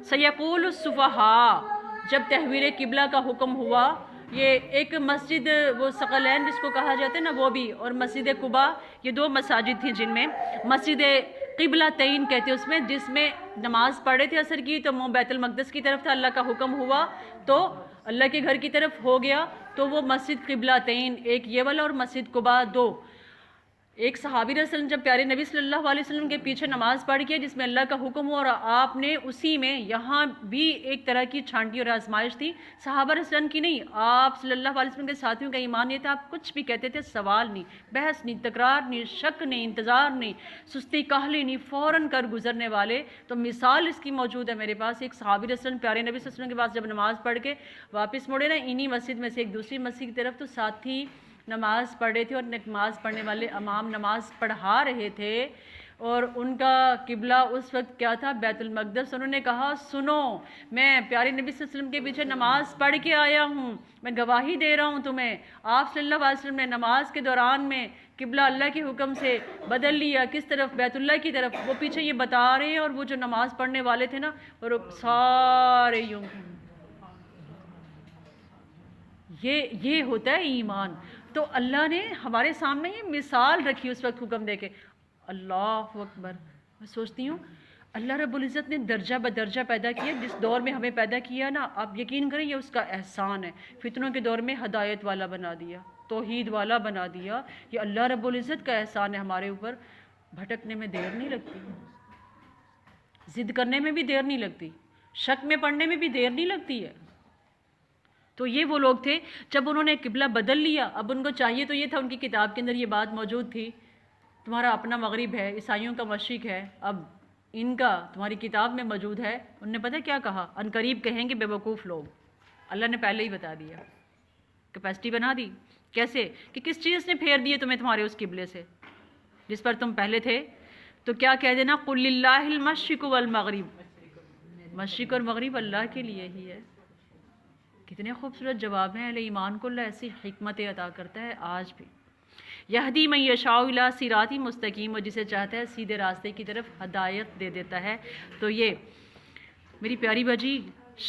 سیقول السفہاء، جب تحویل قبلہ کا حکم ہوا، یہ ایک مسجد وہ ثقلین جس کو کہا جاتا ہے نا، وہ بھی، اور مسجد قباء، یہ دو مساجد تھیں جن میں مسجد قبلہ تعین کہتے ہیں، اس میں جس میں نماز پڑھ رہے تھے عصر کی تو منہ بیت المقدس کی طرف تھا، اللہ کا حکم ہوا تو اللہ کے گھر کی طرف ہو گیا، تو وہ مسجد قبلہ تعین ایک یہ والا، اور مسجد قباء دو۔ ایک صحابی رسول اللہ جب پیارے نبی صلی اللہ علیہ وسلم کے پیچھے نماز پڑھ کے جس میں اللہ کا حکم ہوا، اور آپ نے اسی میں، یہاں بھی ایک طرح کی چھانٹی اور آزمائش تھی، صحابہ رسول اللہ کی نہیں، آپ صلی اللہ علیہ وسلم کے ساتھیوں کا ایمان یہ تھا، آپ کچھ بھی کہتے تھے سوال نہیں، بحث نہیں، تکرار نہیں، شک نہیں، انتظار نہیں، سستی کاہلی نہیں، فوراً کر گزرنے والے۔ تو مثال اس کی موجود ہے میرے پاس، ایک صحابی رسول اللہ پیارے نبی صلی اللہ علیہ وسلم کے پاس جب نماز پڑھ کے واپس مڑے نا، انہی مسجد میں سے ایک دوسری مسجد کی طرف، تو ساتھی نماز پڑھ رہے تھے، اور نماز پڑھنے والے امام نماز پڑھا رہے تھے، اور ان کا قبلہ اس وقت کیا تھا؟ بیت المقدس۔ انہوں نے کہا سنو، میں پیارے نبی صلی اللہ علیہ وسلم کے پیچھے نماز پڑھ کے آیا ہوں، میں گواہی دے رہا ہوں تمہیں، آپ صلی اللہ علیہ وسلم نے نماز کے دوران میں قبلہ اللہ کے حکم سے بدل لیا، کس طرف؟ بیت اللہ کی طرف۔ وہ پیچھے یہ بتا رہے ہیں، اور وہ جو نماز پڑھنے والے تھے نا، اور سارے یوں، یہ ہوتا ہے ایمان۔ تو اللہ نے ہمارے سامنے یہ مثال رکھی اس وقت حکم دے کے، اللہ اکبر۔ میں سوچتی ہوں اللہ رب العزت نے درجہ بدرجہ پیدا کیا، جس دور میں ہمیں پیدا کیا نا، آپ یقین کریں یہ اس کا احسان ہے، فتنوں کے دور میں ہدایت والا بنا دیا، توحید والا بنا دیا، یہ اللہ رب العزت کا احسان ہے ہمارے اوپر۔ بھٹکنے میں دیر نہیں لگتی، ضد کرنے میں بھی دیر نہیں لگتی، شک میں پڑنے میں بھی دیر نہیں لگتی ہے، تو یہ وہ لوگ تھے جب انہوں نے قبلہ بدل لیا، اب ان کو چاہیے تو یہ تھا، ان کی کتاب کے اندر یہ بات موجود تھی، تمہارا اپنا مغرب ہے، عیسائیوں کا مشرق ہے، اب ان کا تمہاری کتاب میں موجود ہے۔ انہوں نے پتہ کیا کہا؟ ان قریب کہیں گے بے وقوف لوگ، اللہ نے پہلے ہی بتا دیا، کیپیسٹی بنا دی۔ کیسے کہ کس چیز نے پھیر دیے تمہیں تمہارے اس قبلے سے جس پر تم پہلے تھے؟ تو کیا کہہ دینا، قل للہ المشرق والمغرب، مشرق اور مغرب اللہ کے لیے ہی ہے۔ کتنے خوبصورت جواب ہیں، اہل ایمان کو اللہ ایسی حکمت عطا کرتا ہے آج بھی۔ یہدی من یشاء الی صراط مستقیم، اور جسے چاہتا ہے سیدھے راستے کی طرف ہدایت دے دیتا ہے۔ تو یہ میری پیاری بجی،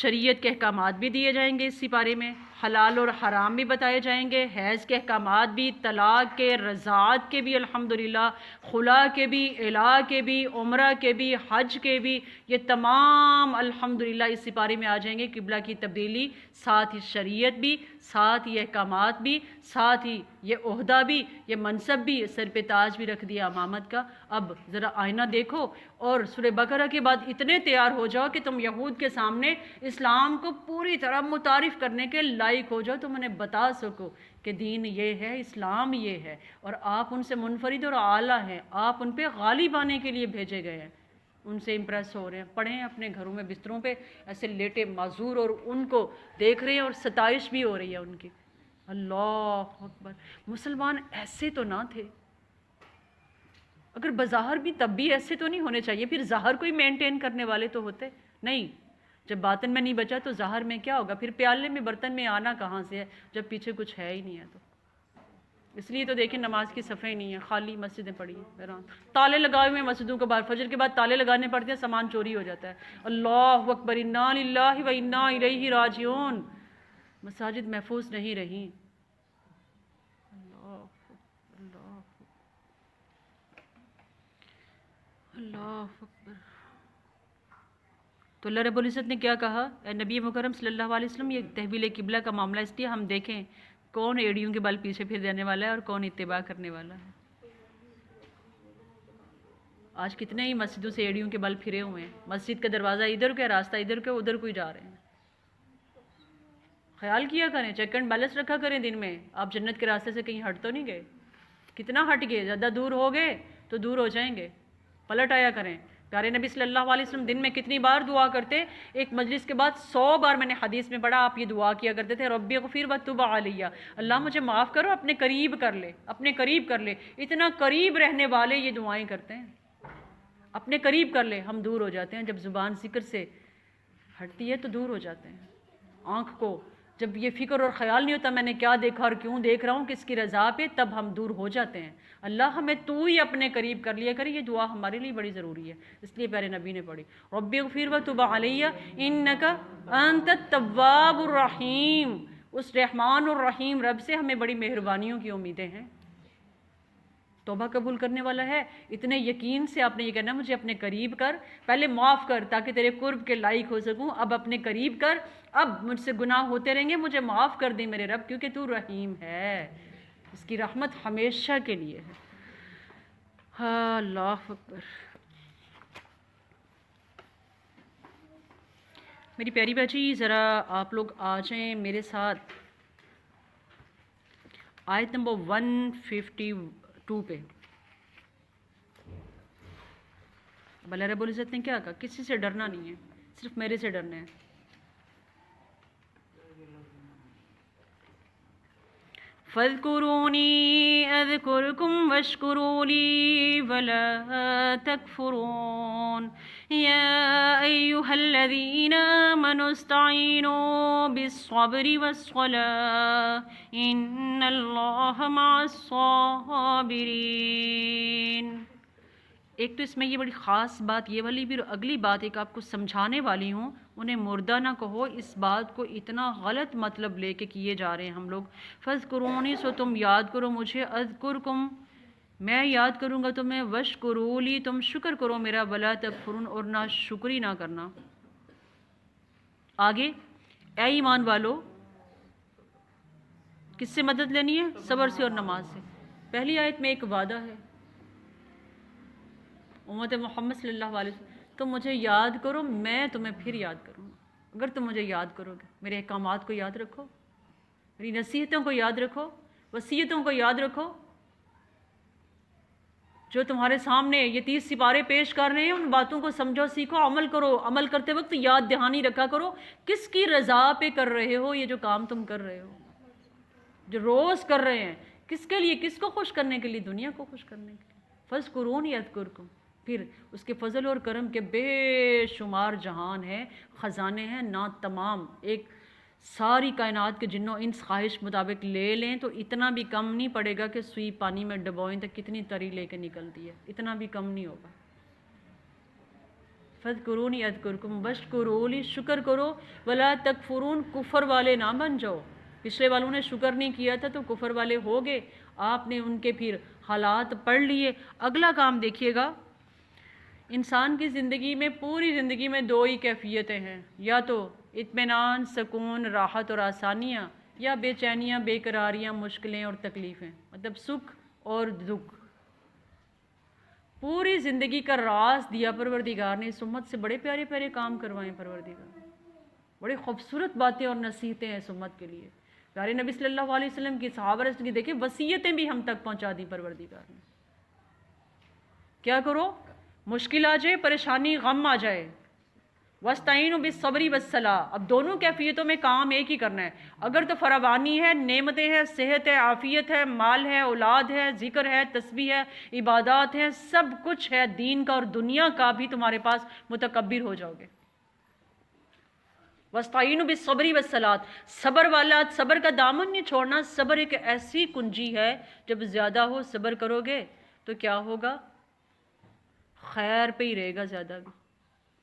شریعت کے احکامات بھی دیے جائیں گے اس سپارے میں، حلال اور حرام بھی بتائے جائیں گے، حیض کے احکامات بھی، طلاق کے، رضاعت کے بھی الحمدللہ، خلا کے بھی، الہ کے بھی، عمرہ کے بھی، حج کے بھی، یہ تمام الحمدللہ اس سپارے میں آ جائیں گے۔ قبلہ کی تبدیلی، ساتھ ہی شریعت بھی، ساتھ ہی احکامات بھی، ساتھ ہی یہ عہدہ بھی، یہ منصب بھی، سر پہ تاج بھی رکھ دیا امامت کا۔ اب ذرا آئینہ دیکھو اور سورہ بقرہ کے بعد اتنے تیار ہو جاؤ کہ تم یہود کے سامنے اسلام کو پوری طرح متعارف کرنے کے لائق ہو جاؤ، تم انہیں بتا سکو کہ دین یہ ہے، اسلام یہ ہے، اور آپ ان سے منفرد اور اعلیٰ ہیں، آپ ان پہ غالب آنے کے لیے بھیجے گئے ہیں، ان سے امپریس ہو رہے ہیں۔ پڑھیں اپنے گھروں میں بستروں پہ ایسے لیٹے معذور، اور ان کو دیکھ رہے ہیں اور ستائش بھی ہو رہی ہے ان کی۔ اللہ اکبر، مسلمان ایسے تو نہ تھے، اگر بظاہر بھی تب بھی ایسے تو نہیں ہونے چاہیے، پھر ظاہر کو ہی مینٹین کرنے والے تو ہوتے نہیں۔ جب باطن میں نہیں بچا تو ظاہر میں کیا ہوگا؟ پھر پیالے میں برتن میں آنا کہاں سے ہے جب پیچھے کچھ ہے ہی نہیں ہے؟ تو اس لیے تو دیکھیں نماز کی صفیں نہیں ہیں، خالی مسجدیں پڑی ہیں، حیران، تالے لگائے ہوئے مسجدوں کے باہر، فجر کے بعد تالے لگانے پڑتے ہیں، سامان چوری ہو جاتا ہے۔ اللہ اکبر، انا للہ و انا الیہ راجعون، مساجد محفوظ نہیں رہیں۔ اللہ اکبر۔ تو اللہ رب العزت نے کیا کہا؟ اے نبی مکرم صلی اللہ علیہ وسلم، یہ تحویل قبلہ کا معاملہ اس لیے ہم دیکھیں کون ایڑیوں کے بل پیچھے پھر دینے والا ہے اور کون اتباع کرنے والا ہے۔ آج کتنے ہی مسجدوں سے ایڑیوں کے بل پھرے ہوئے ہیں، مسجد کا دروازہ ادھر کا، راستہ ادھر کا، ادھر کو ہی جا رہے ہیں۔ خیال کیا کریں، چیک اینڈ بیلنس رکھا کریں دن میں، آپ جنت کے راستے سے کہیں ہٹ تو نہیں گئے؟ کتنا ہٹ گئے؟ زیادہ دور ہو گئے تو دور ہو جائیں گے، پلٹ آیا کریں۔ پیارے نبی صلی اللہ علیہ وسلم دن میں کتنی بار دعا کرتے؟ ایک مجلس کے بعد 100 بار میں نے حدیث میں پڑھا، آپ یہ دعا کیا کرتے تھے، ربی اغفر وتب علیہ، اللہ مجھے معاف کرو، اپنے قریب کر لے، اپنے قریب کر لے۔ اتنا قریب رہنے والے یہ دعائیں کرتے ہیں، اپنے قریب کر لے۔ ہم دور ہو جاتے ہیں جب زبان ذکر سے ہٹتی ہے تو دور ہو جاتے ہیں۔ آنکھ کو جب یہ فکر اور خیال نہیں ہوتا میں نے کیا دیکھا اور کیوں دیکھ رہا ہوں، کس کی رضا پہ، تب ہم دور ہو جاتے ہیں۔ اللہ ہمیں تو ہی اپنے قریب کر لیا کرے، یہ دعا ہمارے لیے بڑی ضروری ہے، اس لیے پیارے نبی نے پڑھی، رب اغفر وتب علیہ انک انت التواب الرحیم۔ اس رحمان الرحیم رب سے ہمیں بڑی مہربانیوں کی امیدیں ہیں، توبہ قبول کرنے والا ہے۔ اتنے یقین سے آپ نے یہ کہنا، مجھے اپنے قریب کر، پہلے معاف کر تاکہ تیرے قرب کے لائق ہو سکوں، اب اپنے قریب کر، اب مجھ سے گناہ ہوتے رہیں گے، مجھے معاف کر دے میرے رب، کیونکہ تو رحیم ہے، اس کی رحمت ہمیشہ کے لیے ہے۔ ہاں، اللہ اکبر۔ میری پیاری بچی، ذرا آپ لوگ آ جائیں میرے ساتھ آیت نمبر 152 پہ۔ اب اللہ رب العزت نے کیا کہا؟ کسی سے ڈرنا نہیں ہے، صرف میرے سے ڈرنا ہے۔ فَاذْكُرُونِي أَذْكُرْكُمْ وَاشْكُرُوا لِي وَلَا تَكْفُرُونَ يَا أَيُّهَا الَّذِينَ آمَنُوا اسْتَعِينُوا بِالصَّبْرِ وَالصَّلَاةِ إِنَّ اللَّهَ مَعَ الصَّابِرِينَ۔ ایک تو اس میں یہ بڑی خاص بات یہ والی بھی، اگلی بات ایک آپ کو سمجھانے والی ہوں، انہیں مردہ نہ کہو، اس بات کو اتنا غلط مطلب لے کے کیے جا رہے ہیں ہم لوگ۔ فَاذْكُرُونِي، سو تم یاد کرو مجھے، اذکرکم، میں یاد کروں گا تمہیں، واشکروا لی، تم شکر کرو میرا، ولا تکفرون، اور نہ شکری نہ کرنا۔ آگے، اے ایمان والو، کس سے مدد لینی ہے؟ صبر سے اور نماز سے۔ پہلی آیت میں ایک وعدہ ہے، امت محمد صلی اللہ علیہ وسلم، تم مجھے یاد کرو، میں تمہیں پھر یاد کروں گا۔ اگر تم مجھے یاد کرو گے، میرے احکامات کو یاد رکھو، میری نصیحتوں کو یاد رکھو، وصیتوں کو یاد رکھو، جو تمہارے سامنے یہ 30 سپارے پیش کر رہے ہیں ان باتوں کو سمجھو، سیکھو، عمل کرو۔ عمل کرتے وقت یاد دہانی رکھا کرو کس کی رضا پہ کر رہے ہو یہ جو کام تم کر رہے ہو، جو روز کر رہے ہیں، کس کے لیے، کس کو خوش کرنے کے لیے؟ دنیا کو خوش کرنے کے لیے۔ فَاذْكُرُونِي أَذْكُرْكُمْ، پھر اس کے فضل اور کرم کے بے شمار جہان ہیں، خزانے ہیں نا تمام۔ ایک ساری کائنات کے جنوں انس خواہش مطابق لے لیں تو اتنا بھی کم نہیں پڑے گا کہ سوئی پانی میں ڈبوئیں تو کتنی تری لے کے نکلتی ہے، اتنا بھی کم نہیں ہوگا۔ فَاذْكُرُونِي أَذْكُرْكُمْ وَاشْكُرُوا لِي، شکر کرو، وَلَا تَكْفُرُونَ، کفر والے نہ بن جاؤ۔ پچھلے والوں نے شکر نہیں کیا تھا تو کفر والے ہو گئے، آپ نے ان کے پھر حالات پڑھ لیے۔ اگلا کام دیکھیے گا، انسان کی زندگی میں، پوری زندگی میں دو ہی کیفیتیں ہیں، یا تو اطمینان، سکون، راحت اور آسانیاں، یا بے چینیاں، بے قراریاں، مشکلیں اور تکلیفیں، مطلب سکھ اور دکھ۔ پوری زندگی کا راز دیا پروردگار نے، اس امت سے بڑے پیارے پیارے کام کروائے پروردگار، بڑی خوبصورت باتیں اور نصیحتیں ہیں اس امت کے لیے۔ پیارے نبی صلی اللہ علیہ وسلم کی، صحابہ رسول کی دیکھیں وصیتیں بھی ہم تک پہنچا دی پروردگار نے۔ کیا کرو؟ مشکل آ جائے، پریشانی، غم آ جائے، وَاسْتَعِينُوا بِالصَّبْرِ وَالصَّلَاةِ، اب دونوں کیفیتوں میں کام ایک ہی کرنا ہے۔ اگر تو فراوانی ہے، نعمتیں ہیں، صحت ہے، عافیت ہے، مال ہے، اولاد ہے، ذکر ہے، تسبیح ہے، عبادات ہیں، سب کچھ ہے دین کا اور دنیا کا بھی تمہارے پاس، متکبر ہو جاؤ گے۔ وَاسْتَعِينُوا بِالصَّبْرِ وَالصَّلَاةِ، صبر والا، صبر کا دامن نہیں چھوڑنا۔ صبر ایک ایسی کنجی ہے، جب زیادہ ہو صبر کرو گے تو کیا ہوگا؟ خیر پہ ہی رہے گا زیادہ بھی،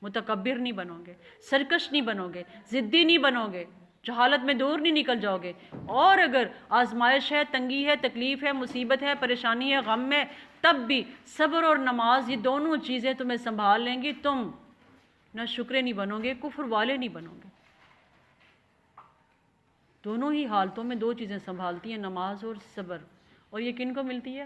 متکبر نہیں بنو گے، سرکش نہیں بنو گے، ضدی نہیں بنو گے، جہالت میں دور نہیں نکل جاؤ گے۔ اور اگر آزمائش ہے، تنگی ہے، تکلیف ہے، مصیبت ہے، پریشانی ہے، غم ہے، تب بھی صبر اور نماز یہ دونوں چیزیں تمہیں سنبھال لیں گی، تم نہ شکرے نہیں بنو گے، کفر والے نہیں بنو گے۔ دونوں ہی حالتوں میں دو چیزیں سنبھالتی ہیں، نماز اور صبر۔ اور یہ کن کو ملتی ہے؟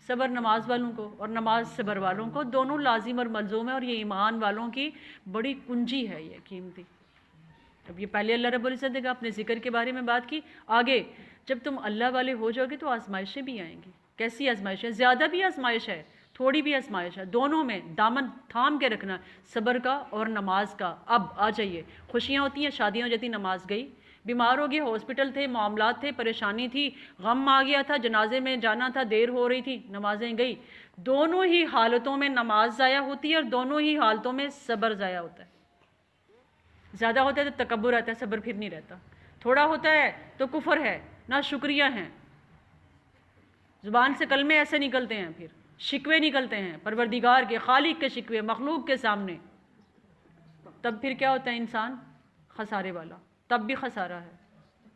صبر نماز والوں کو اور نماز صبر والوں کو، دونوں لازم اور ملزوم ہے، اور یہ ایمان والوں کی بڑی کنجی ہے، یہ قیمتی۔ اب یہ پہلے اللہ رب العزت نے اپنے ذکر کے بارے میں بات کی، آگے جب تم اللہ والے ہو جاؤ گے تو آزمائشیں بھی آئیں گی۔ کیسی آزمائشیں؟ زیادہ بھی آزمائش ہے، تھوڑی بھی آزمائش ہے، دونوں میں دامن تھام کے رکھنا، صبر کا اور نماز کا۔ اب آ جائیے، خوشیاں ہوتی ہیں، شادیاں ہو جاتی، نماز گئی، بیمار ہو گئے، ہاسپٹل تھے، معاملات تھے، پریشانی تھی، غم آ گیا تھا، جنازے میں جانا تھا، دیر ہو رہی تھی، نمازیں گئی۔ دونوں ہی حالتوں میں نماز ضائع ہوتی ہے اور دونوں ہی حالتوں میں صبر ضائع ہوتا ہے۔ زیادہ ہوتا ہے تو تکبر آتا ہے، صبر پھر نہیں رہتا۔ تھوڑا ہوتا ہے تو کفر ہے، نہ شکریہ ہیں، زبان سے کلمے ایسے نکلتے ہیں، پھر شکوے نکلتے ہیں پروردگار کے، خالق کے شکوے مخلوق کے سامنے، تب پھر کیا ہوتا ہے انسان؟ خسارے والا، تب بھی خسارہ ہے۔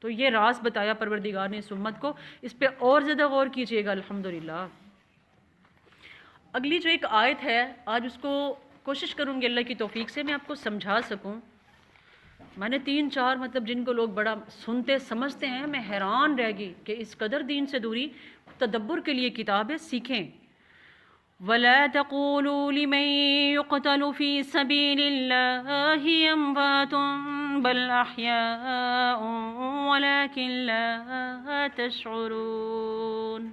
تو یہ راز بتایا پروردگار نے اس امت کو، اس پہ اور زیادہ غور کیجئے گا الحمدللہ۔ اگلی جو ایک آیت ہے، آج اس کو کوشش کروں گی اللہ کی توفیق سے میں آپ کو سمجھا سکوں۔ میں نے 3-4 مطلب جن کو لوگ بڑا سنتے سمجھتے ہیں، میں حیران رہ گئی کہ اس قدر دین سے دوری۔ تدبر کے لیے کتاب ہے، سیکھیں۔ وَلَا تَقُولُوا لِمَن يُقْتَلُ فِي سَبِيلِ اللَّهِ أَمْوَاتٌ بَلْ أَحْيَاءٌ وَلَكِنْ لَا تَشْعُرُونَ،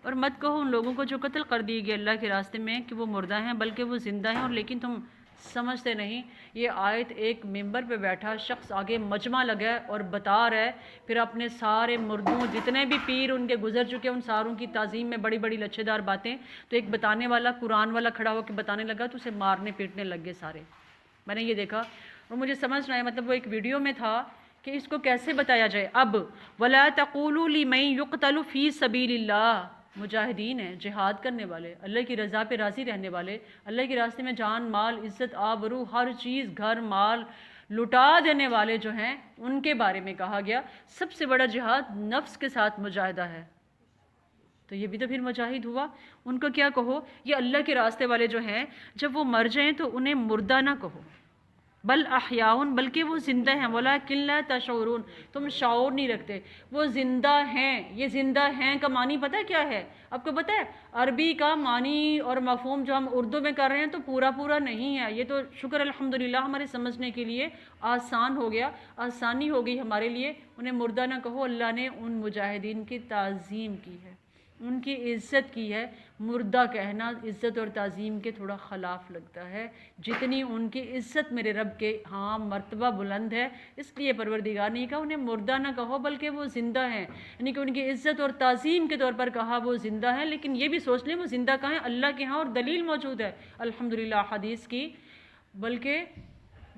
اور مت کہو ان لوگوں کو جو قتل کر دیے گئے اللہ کے راستے میں کہ وہ مردہ ہیں، بلکہ وہ زندہ ہیں، اور لیکن تم سمجھتے نہیں۔ یہ آیت ایک ممبر پہ بیٹھا شخص آگے مجمع لگا ہے اور بتا رہا ہے، پھر اپنے سارے مردوں، جتنے بھی پیر ان کے گزر چکے ان ساروں کی تعظیم میں بڑی بڑی لچھے دار باتیں، تو ایک بتانے والا قرآن والا کھڑا ہو کے بتانے لگا تو اسے مارنے پیٹنے لگ گئے سارے۔ میں نے یہ دیکھا اور مجھے سمجھ نہ آیا، مطلب وہ ایک ویڈیو میں تھا کہ اس کو کیسے بتایا جائے۔ اب وَلَا تَقُولُوا لِمَن يُقْتَلُ فِي سَبِيلِ اللَّهِ، مجاہدین ہیں، جہاد کرنے والے، اللہ کی رضا پہ راضی رہنے والے، اللہ کے راستے میں جان مال عزت آبرو ہر چیز گھر مال لٹا دینے والے جو ہیں، ان کے بارے میں کہا گیا سب سے بڑا جہاد نفس کے ساتھ مجاہدہ ہے۔ تو یہ بھی تو پھر مجاہد ہوا۔ ان کو کیا کہو؟ یہ اللہ کے راستے والے جو ہیں، جب وہ مر جائیں تو انہیں مردہ نہ کہو، بل احیاؤن، بلکہ وہ زندہ ہیں، ولکن لا تشعرون، تم شعور نہیں رکھتے، وہ زندہ ہیں۔ یہ زندہ ہیں کا معنی پتہ ہے کیا ہے؟ آپ کو پتہ ہے عربی کا معنی اور مفہوم جو ہم اردو میں کر رہے ہیں تو پورا نہیں ہے، یہ تو شکر الحمدللہ ہمارے سمجھنے کے لیے آسان ہو گیا، آسانی ہو گئی ہمارے لیے۔ انہیں مردہ نہ کہو، اللہ نے ان مجاہدین کی تعظیم کی ہے، ان کی عزت کی ہے۔ مردہ کہنا عزت اور تعظیم کے تھوڑا خلاف لگتا ہے۔ جتنی ان کی عزت میرے رب کے ہاں مرتبہ بلند ہے، اس لیے پروردگار نے کہا انہیں مردہ نہ کہو بلکہ وہ زندہ ہیں، یعنی کہ ان کی عزت اور تعظیم کے طور پر کہا وہ زندہ ہیں۔ لیکن یہ بھی سوچ لیں وہ زندہ کہاں ہیں؟ اللہ کے ہاں، اور دلیل موجود ہے الحمدللہ حدیث کی۔ بلکہ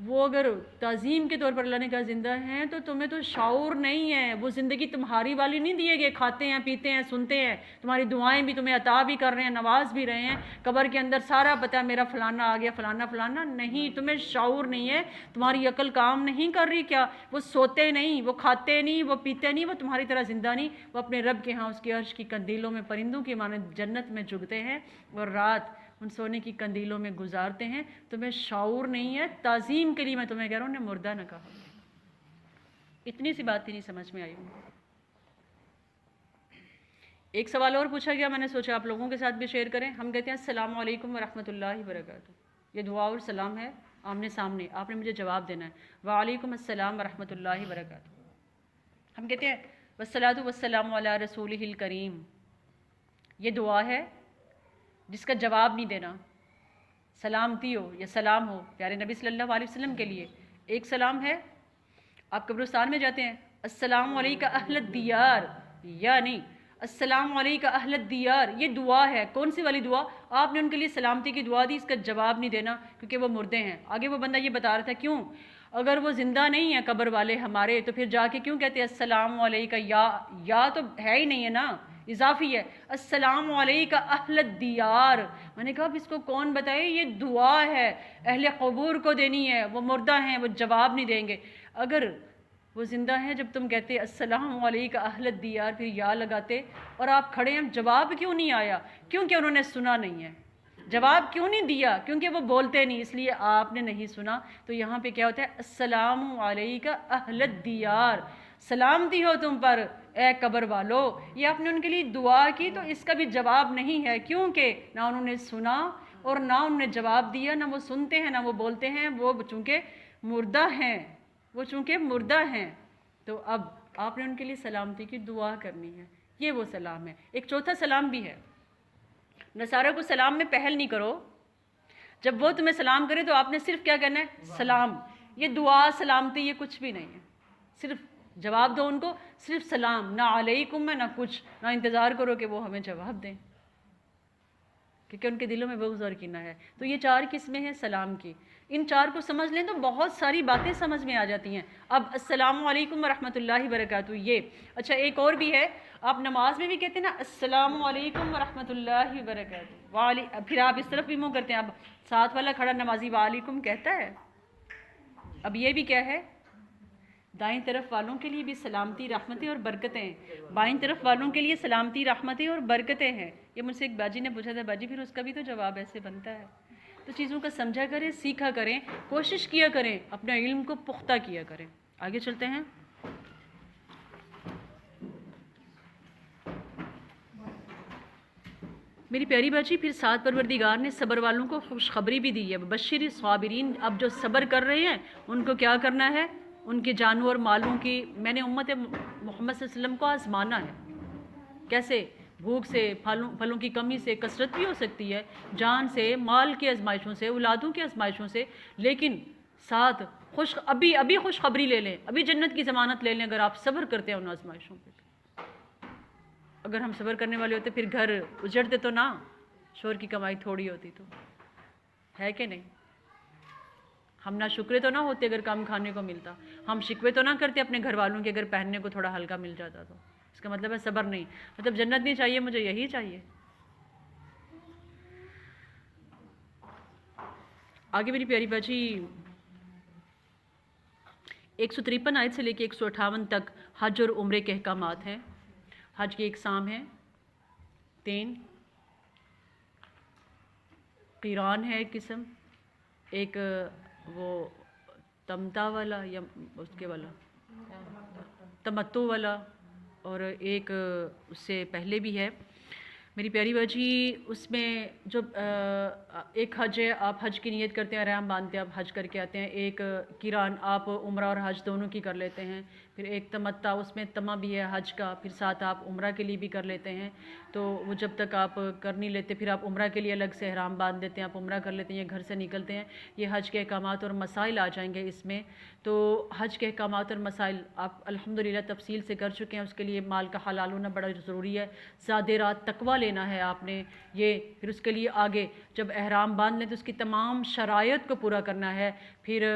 وہ اگر تعظیم کے طور پر اللہ نے کہا زندہ ہیں تو تمہیں تو شعور نہیں ہے، وہ زندگی تمہاری والی نہیں دیے گئے، کھاتے ہیں پیتے ہیں سنتے ہیں، تمہاری دعائیں بھی تمہیں عطا بھی کر رہے ہیں، نواز بھی رہے ہیں، قبر کے اندر سارا پتہ ہے میرا فلانا آ گیا فلانا نہیں، تمہیں شعور نہیں ہے، تمہاری عقل کام نہیں کر رہی کیا؟ وہ سوتے نہیں، وہ کھاتے نہیں، وہ پیتے نہیں، وہ تمہاری طرح زندہ نہیں، وہ اپنے رب کے ہاں اس کی عرش کی کندیلوں میں پرندوں کی مانند جنت میں جگتے ہیں اور رات ان سونے کی کندیلوں میں گزارتے ہیں۔ تمہیں شعور نہیں ہے، تعظیم کے لیے میں تمہیں کہہ رہا ہوں، نے مردہ نہ کہا۔ اتنی سی بات ہی نہیں سمجھ میں آئی۔ ایک سوال اور پوچھا گیا، میں نے سوچا آپ لوگوں کے ساتھ بھی شیئر کریں۔ ہم کہتے ہیں السلام علیکم ورحمۃ اللہ وبرکاتہ، یہ دعا اور سلام ہے آمنے سامنے، آپ نے مجھے جواب دینا ہے وعلیکم السلام ورحمۃ اللہ وبرکاتہ۔ ہم کہتے ہیں والصلاۃ والسلام علی رسولہ الکریم، یہ دعا ہے جس کا جواب نہیں دینا، سلامتی ہو یا سلام ہو پیارے نبی صلی اللہ علیہ وسلم کے لیے۔ ایک سلام ہے، آپ قبرستان میں جاتے ہیں السلام علیکہ اہل الدیار، یا نہیں السلام علیکہ اہل الدیار، یہ دعا ہے۔ کون سی والی دعا؟ آپ نے ان کے لیے سلامتی کی دعا دی، اس کا جواب نہیں دینا کیونکہ وہ مردے ہیں۔ آگے وہ بندہ یہ بتا رہا تھا کیوں، اگر وہ زندہ نہیں ہے قبر والے ہمارے تو پھر جا کے کیوں کہتے ہیں السلام علیکہ، یا تو ہے ہی نہیں ہے نا، اضافی ہے، السلام علیکہ اہل الدیار۔ میں نے کہا اب اس کو کون بتائے، یہ دعا ہے اہل قبور کو دینی ہے، وہ مردہ ہیں وہ جواب نہیں دیں گے۔ اگر وہ زندہ ہیں جب تم کہتے السلام علیکہ اہل الدیار پھر یا لگاتے اور آپ کھڑے ہیں، جواب کیوں نہیں آیا؟ کیونکہ انہوں نے سنا نہیں ہے۔ جواب کیوں نہیں دیا؟ کیونکہ وہ بولتے نہیں، اس لیے آپ نے نہیں سنا۔ تو یہاں پہ کیا ہوتا ہے السلام علیکہ اہل الدیار، سلامتی ہو تم پر اے قبر والو۔ یہ آپ نے ان کے لیے دعا کی تو اس کا بھی جواب نہیں ہے، کیونکہ نہ انہوں نے سنا اور نہ انہوں نے جواب دیا، نہ وہ سنتے ہیں نہ وہ بولتے ہیں، وہ چونکہ مردہ ہیں، وہ چونکہ مردہ ہیں۔ تو اب آپ نے ان کے لیے سلامتی کی دعا کرنی ہے، یہ وہ سلام ہے۔ ایک چوتھا سلام بھی ہے، نصارہ کو سلام میں پہل نہیں کرو، جب وہ تمہیں سلام کرے تو آپ نے صرف کیا کہنا ہے سلام۔ یہ دعا سلامتی یہ کچھ بھی نہیں ہے، صرف جواب دو ان کو، صرف سلام، نہ علیکم میں نہ کچھ، نہ انتظار کرو کہ وہ ہمیں جواب دیں، کیونکہ ان کے دلوں میں بغض اور کینہ ہے۔ تو یہ چار قسمیں ہیں سلام کی، ان چار کو سمجھ لیں تو بہت ساری باتیں سمجھ میں آ جاتی ہیں۔ اب السلام علیکم ورحمۃ اللہ وبرکاتہ، یہ اچھا ایک اور بھی ہے، آپ نماز میں بھی کہتے ہیں نا السلام علیکم ورحمۃ اللہ وبرکاتہ، پھر آپ اس طرف بھی منہ کرتے ہیں، اب ساتھ والا کھڑا نمازی وعلیکم کہتا ہے۔ اب یہ بھی کیا ہے، دائیں طرف والوں کے لیے بھی سلامتی رحمتیں اور برکتیں، بائیں طرف والوں کے لیے سلامتی رحمتیں اور برکتیں ہیں۔ یہ مجھ سے ایک باجی نے پوچھا تھا، باجی پھر اس کا بھی تو جواب ایسے بنتا ہے۔ تو چیزوں کا سمجھا کریں، سیکھا کریں، کوشش کیا کریں، اپنے علم کو پختہ کیا کریں۔ آگے چلتے ہیں۔ میری پیاری باجی پھر ساتھ پروردگار نے صبر والوں کو خوشخبری بھی دی ہے، بشیر الصابرین۔ اب جو صبر کر رہے ہیں ان کو کیا کرنا ہے، ان کے جانوں اور مالوں کی، میں نے امت محمد صلی اللہ علیہ وسلم کو آزمانا ہے۔ کیسے؟ بھوک سے، پھلوں کی کمی سے، کثرت بھی ہو سکتی ہے، جان سے، مال کی آزمائشوں سے، اولادوں کی آزمائشوں سے، لیکن ساتھ ابھی خوشخبری لے لیں، ابھی جنت کی ضمانت لے لیں اگر آپ صبر کرتے ہیں ان آزمائشوں پہ۔ اگر ہم صبر کرنے والے ہوتے پھر گھر اجڑتے تو نہ، شوہر کی کمائی تھوڑی ہوتی تو، ہے کہ نہیں؟ ہم نہ شکرے تو نہ ہوتے اگر کم کھانے کو ملتا، ہم شکوے تو نہ کرتے اپنے گھر والوں کے اگر پہننے کو تھوڑا ہلکا مل جاتا تو۔ اس کا مطلب ہے صبر نہیں، مطلب جنت نہیں چاہیے مجھے، یہی چاہیے۔ آگے میری پیاری باجی 153 آیت سے لے کے 158 تک حج اور عمرے کے احکامات ہیں۔ حج کی اقسام ہیں 3، قیران ہے ایک قسم، ایک وہ تمتا والا یا اس کے والا تمتو والا، اور ایک اس سے پہلے بھی ہے میری پیاری باجی، اس میں جو ایک حج ہے، آپ حج کی نیت کرتے ہیں، احرام باندھتے ہیں، آپ حج کر کے آتے ہیں، ایک قران آپ عمرہ اور حج دونوں کی کر لیتے ہیں، پھر ایک تمتع، اس میں تمہ بھی ہے حج کا، پھر ساتھ آپ عمرہ کے لیے بھی کر لیتے ہیں، تو وہ جب تک آپ کر نہیں لیتے پھر آپ عمرہ کے لیے الگ سے احرام باندھ دیتے ہیں، آپ عمرہ کر لیتے ہیں یا گھر سے نکلتے ہیں، یہ حج کے احکامات اور مسائل آ جائیں گے اس میں۔ تو حج کے احکامات اور مسائل آپ الحمدللہ تفصیل سے کر چکے ہیں، اس کے لیے مال کا حلال ہونا بڑا ضروری ہے، زیادہ رات تقویٰ لینا ہے آپ نے یہ، پھر اس کے لیے آگے جب احرام باندھ لیں تو اس کی تمام شرائط کو پورا کرنا ہے، پھر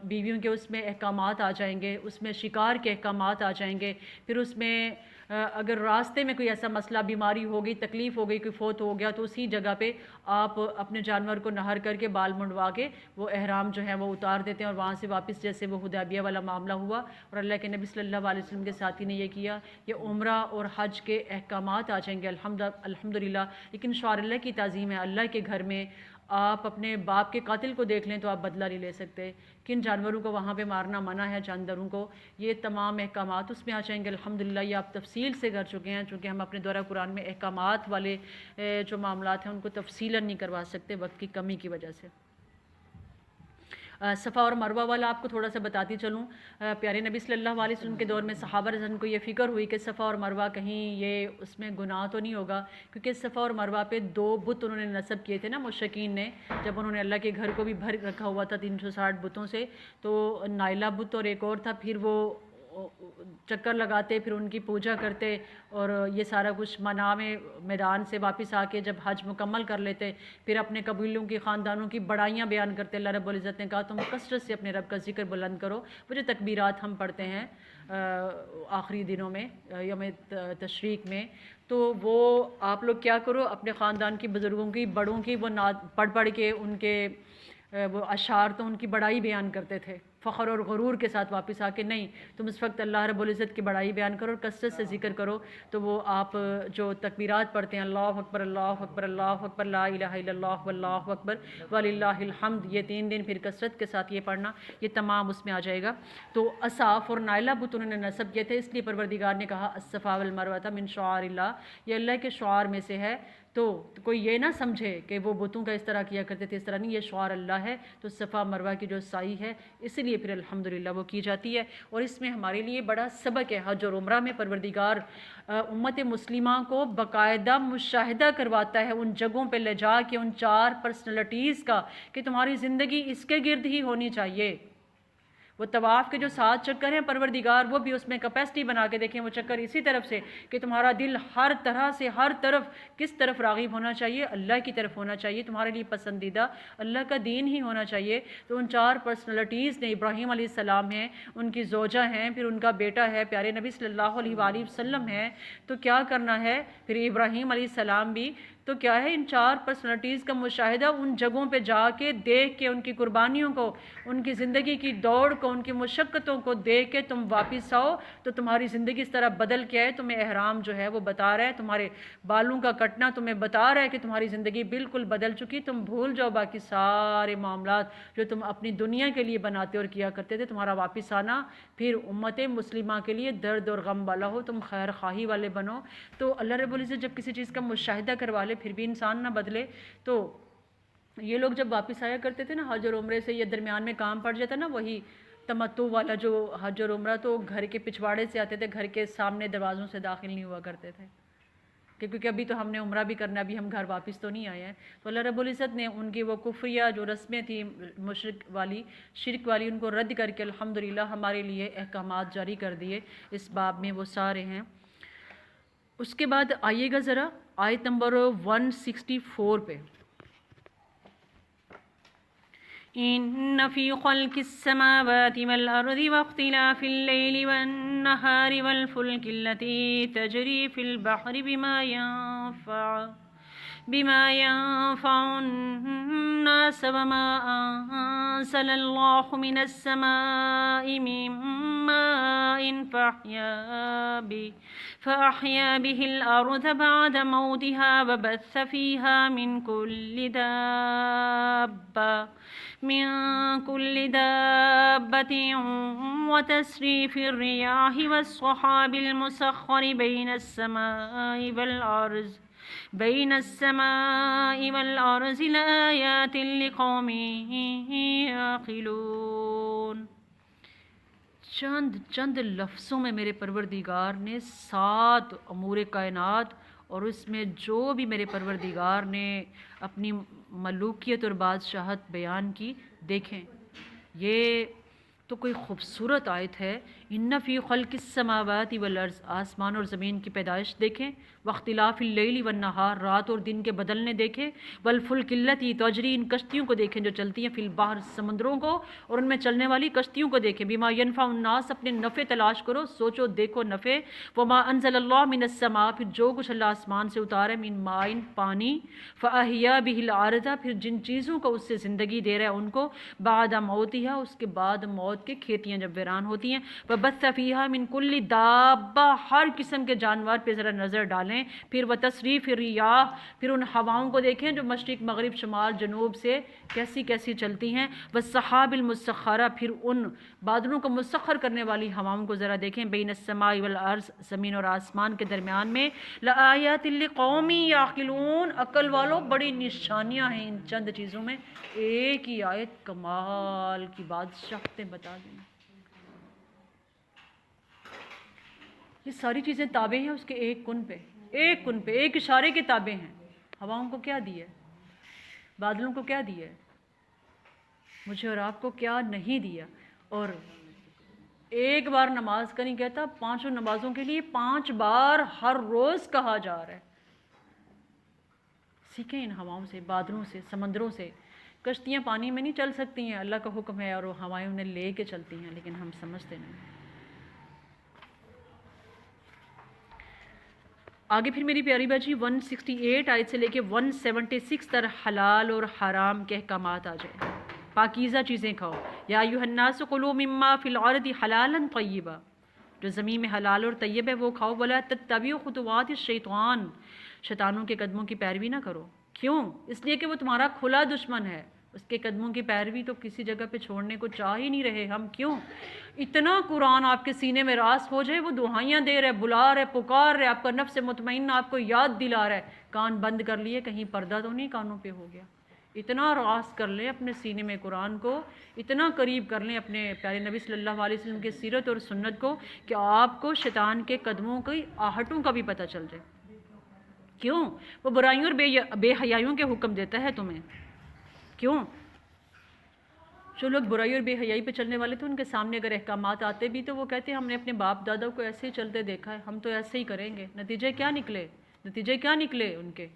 بیویوں کے اس میں احکامات آ جائیں گے، اس میں شکار کے احکامات آ جائیں گے، پھر اس میں اگر راستے میں کوئی ایسا مسئلہ، بیماری ہو گئی، تکلیف ہو گئی، کوئی فوت ہو گیا، تو اسی جگہ پہ آپ اپنے جانور کو نہر کر کے بال منڈوا کے وہ احرام جو ہے وہ اتار دیتے ہیں، اور وہاں سے واپس جیسے وہ حدیبیہ والا معاملہ ہوا اور اللہ کے نبی صلی اللہ علیہ وسلم کے ساتھی نے یہ کیا، یہ عمرہ اور حج کے احکامات آ جائیں گے الحمدللہ۔ لیکن شعائر اللہ کی تعظیم ہے، اللہ کے گھر میں آپ اپنے باپ کے قاتل کو دیکھ لیں تو آپ بدلہ نہیں لے سکتے، کن جانوروں کو وہاں پہ مارنا منع ہے، جانداروں کو، یہ تمام احکامات اس میں آ جائیں گے الحمدللہ۔ یہ آپ تفصیل سے کر چکے ہیں، چونکہ ہم اپنے دورہ قرآن میں احکامات والے جو معاملات ہیں ان کو تفصیلاً نہیں کروا سکتے وقت کی کمی کی وجہ سے۔ صفا اور مروہ والا آپ کو تھوڑا سا بتاتی چلوں، پیارے نبی صلی اللہ علیہ وسلم کے دور میں صحابہ رضوان کو یہ فکر ہوئی کہ صفا اور مروہ کہیں یہ اس میں گناہ تو نہیں ہوگا، کیونکہ صفا اور مروہ پہ 2 بت انہوں نے نصب کیے تھے نا مشرکین نے، جب انہوں نے اللہ کے گھر کو بھی بھر رکھا ہوا تھا 360 بتوں سے، تو نائلہ بت اور ایک اور تھا، پھر وہ چکر لگاتے، پھر ان کی پوجا کرتے، اور یہ سارا کچھ منع میں میدان سے واپس آ کے جب حج مکمل کر لیتے پھر اپنے قبیلوں کی، خاندانوں کی بڑائیاں بیان کرتے۔ اللہ رب العزت نے کہا تم کثرت سے اپنے رب کا ذکر بلند کرو، وہ جو تکبیرات ہم پڑھتے ہیں آخری دنوں میں یوم تشریق میں، تو وہ آپ لوگ کیا کرو، اپنے خاندان کی بزرگوں کی، بڑوں کی وہ پڑھ کے ان کے وہ اشعار تو ان کی بڑائی بیان کرتے تھے، فخر اور غرور کے ساتھ واپس آ کے نہیں، تم اس وقت اللہ رب العزت کی بڑائی بیان کرو اور کثرت سے ذکر کرو، تو وہ آپ جو تکبیرات پڑھتے ہیں، اللہ اکبر اللہ اکبر اللہ اکبر لا الہ الا اللہ واللہ اکبر وللہ الحمد، یہ 3 دن پھر کثرت کے ساتھ یہ پڑھنا، یہ تمام اس میں آ جائے گا۔ تو اصاف اور نائلہ بت انہوں نے نصب کیے تھے، اس لیے پروردگار نے کہا الصفا والمروہ من شعائر اللہ، یہ اللہ کے شعار میں سے ہے، تو کوئی یہ نہ سمجھے کہ وہ بتوں کا اس طرح کیا کرتے تھے، اس طرح نہیں، یہ شعار اللہ ہے، تو صفا مروہ کی جو سائی ہے اس لیے پھر الحمدللہ وہ کی جاتی ہے، اور اس میں ہمارے لیے بڑا سبق ہے۔ حج اور عمرہ میں پروردگار امت مسلمہ کو باقاعدہ مشاہدہ کرواتا ہے ان جگہوں پہ لے جا کے، ان 4 پرسنلٹیز کا، کہ تمہاری زندگی اس کے گرد ہی ہونی چاہیے۔ وہ طواف کے جو 7 چکر ہیں پروردگار وہ بھی اس میں کیپیسٹی بنا کے دیکھیں، وہ چکر اسی طرف سے کہ تمہارا دل ہر طرح سے ہر طرف کس طرف راغب ہونا چاہیے، اللہ کی طرف ہونا چاہیے، تمہارے لیے پسندیدہ اللہ کا دین ہی ہونا چاہیے۔ تو ان 4 پرسنلٹیز نے، ابراہیم علیہ السلام ہیں، ان کی زوجہ ہیں، پھر ان کا بیٹا ہے پیارے نبی صلی اللہ علیہ وآلہ وسلم ہیں، تو کیا کرنا ہے پھر ابراہیم علیہ السلام بھی، تو کیا ہے ان 4 پرسنلٹیز کا مشاہدہ، ان جگہوں پہ جا کے دیکھ کے، ان کی قربانیوں کو، ان کی زندگی کی دوڑ کو، ان کی مشقتوں کو دیکھ کے تم واپس آؤ تو تمہاری زندگی اس طرح بدل کے آئے۔ تمہیں احرام جو ہے وہ بتا رہا ہے، تمہارے بالوں کا کٹنا تمہیں بتا رہا ہے کہ تمہاری زندگی بالکل بدل چکی، تم بھول جاؤ باقی سارے معاملات جو تم اپنی دنیا کے لیے بناتے اور کیا کرتے تھے، تمہارا واپس آنا پھر امت مسلمہ کے لیے درد اور غم والا ہو، تم خیر خواہی والے بنو۔ تو اللہ رب العزت جب کسی چیز کا مشاہدہ کروا لے پھر بھی انسان نہ بدلے، تو یہ لوگ جب واپس آیا کرتے تھے نا حج اور عمرے سے، یہ درمیان میں کام پڑ جاتا نا وہی تمتع والا جو حج اور عمرہ، تو گھر کے پچھواڑے سے آتے تھے، گھر کے سامنے دروازوں سے داخل نہیں ہوا کرتے تھے، کیونکہ ابھی تو ہم نے عمرہ بھی کرنا ہے، ابھی ہم گھر واپس تو نہیں آئے ہیں۔ تو اللہ رب العزت نے ان کی وہ کفریہ جو رسمیں تھیں مشرک والی، شرک والی، ان کو رد کر کے الحمدللہ ہمارے لیے احکامات جاری کر دیے، اس باب میں وہ سارے ہیں۔ اس کے بعد آئیے گا ذرا آیت نمبر 164 پہ، إن في خلق السماوات والأرض واختلاف الليل والنهار والفلك التي تجري في البحر بما ينفع بما ينفع الناس وما أنزل الله من السماء من ماء فأحيا به الأرض بعد موتها وبث فيها من كل دابة وتسريف الرياح والسحاب المسخر بين السماء والأرض لآيات لقوم يعقلون۔ چند لفظوں میں میرے پروردگار نے 7 امور کائنات اور اس میں جو بھی میرے پروردگار نے اپنی ملوکیت اور بادشاہت بیان کی، دیکھیں یہ تو کوئی خوبصورت آیت ہے۔ ان فی خلق السماوات والارض، آسمان اور زمین کی پیدائش دیکھیں، واختلاف اللیل والنہار، رات اور دن کے بدلنے دیکھیں، والفلک التی تجری، ان کشتیوں کو دیکھیں جو چلتی ہیں، فی البحر، سمندروں کو اور ان میں چلنے والی کشتیوں کو دیکھیں، بما ینفع الناس، اپنے نفع تلاش کرو، سوچو دیکھو نفع، وما انزل اللہ من السماء، پھر جو کچھ اللہ آسمان سے اتارے، من مائن، پانی، فاحیا بہ الارض، پھر جن چیزوں کو اس سے زندگی دے رہا ہے ان کو، بعد موتها، اس کے بعد موت کے، کھیتیاں جب ویران ہوتی ہیں، وبث فیہا من کل دابہ، ہر قسم کے جانور پہ ذرا نظر ڈالیں، پھر وتصریف الریاح، پھر ان ہواؤں کو دیکھیں جو مشرق مغرب شمال جنوب سے کیسی کیسی چلتی ہیں، والسحاب المسخرہ، پھر ان بادلوں کو مسخر کرنے والی ہواؤں کو ذرا دیکھیں، بین السماء والارض، زمین اور آسمان کے درمیان میں، لآیات لقوم یعقلون، عقل والوں بڑی نشانیاں ہیں ان چند چیزوں میں۔ ایک ہی آیت کمال کی بادشاہتیں بتا دیں۔ یہ ساری چیزیں تابع ہیں اس کے ایک کن پہ، ایک اشارے کے تابع ہیں۔ ہواؤں کو کیا دیا ہے؟ بادلوں کو کیا دیا ہے؟ مجھے اور آپ کو کیا نہیں دیا؟ اور ایک بار نماز کا نہیں کہتا، 5 نمازوں کے لیے 5 بار ہر روز کہا جا رہا ہے۔ سیکھیں ان ہواؤں سے، بادلوں سے، سمندروں سے۔ کشتیاں پانی میں نہیں چل سکتی ہیں، اللہ کا حکم ہے اور وہ ہوائیں انہیں لے کے چلتی ہیں، لیکن ہم سمجھتے نہیں۔ آگے پھر میری پیاری بچی 168 آیت سے لے کے 176 تک حلال اور حرام کے احکامات آ جائیں۔ پاکیزہ چیزیں کھاؤ، یا ایھا الناس کلوا مما فی الارض حلالا طیبا، جو زمین میں حلال اور طیب ہے وہ کھاؤ، ولا تتبعوا خطوات الشیطان، شیطانوں کے قدموں کی پیروی نہ کرو۔ کیوں؟ اس لیے کہ وہ تمہارا کھلا دشمن ہے، اس کے قدموں کی پیروی تو کسی جگہ پہ چھوڑنے کو چاہ ہی نہیں رہے ہم۔ کیوں؟ اتنا قرآن آپ کے سینے میں راس ہو جائے، وہ دعائیاں دے رہے، بلا رہے، پکار رہے، آپ کا نفس مطمئنہ آپ کو یاد دلا رہا ہے، کان بند کر لیے، کہیں پردہ تو نہیں کانوں پہ ہو گیا۔ اتنا راس کر لیں اپنے سینے میں قرآن کو، اتنا قریب کر لیں اپنے پیارے نبی صلی اللہ علیہ وسلم کے سیرت اور سنت کو کہ آپ کو شیطان کے قدموں کی آہٹوں کا بھی پتہ چل جائے۔ کیوں؟ وہ برائیوں اور بے حیائیوں کے حکم دیتا ہے تمہیں۔ کیوں؟ جو لوگ برائی اور بے حیائی پہ چلنے والے تھے، ان کے سامنے اگر احکامات آتے بھی تو وہ کہتے ہیں ہم نے اپنے باپ دادا کو ایسے ہی چلتے دیکھا ہے، ہم تو ایسے ہی کریں گے۔ نتیجے کیا نکلے ان کے؟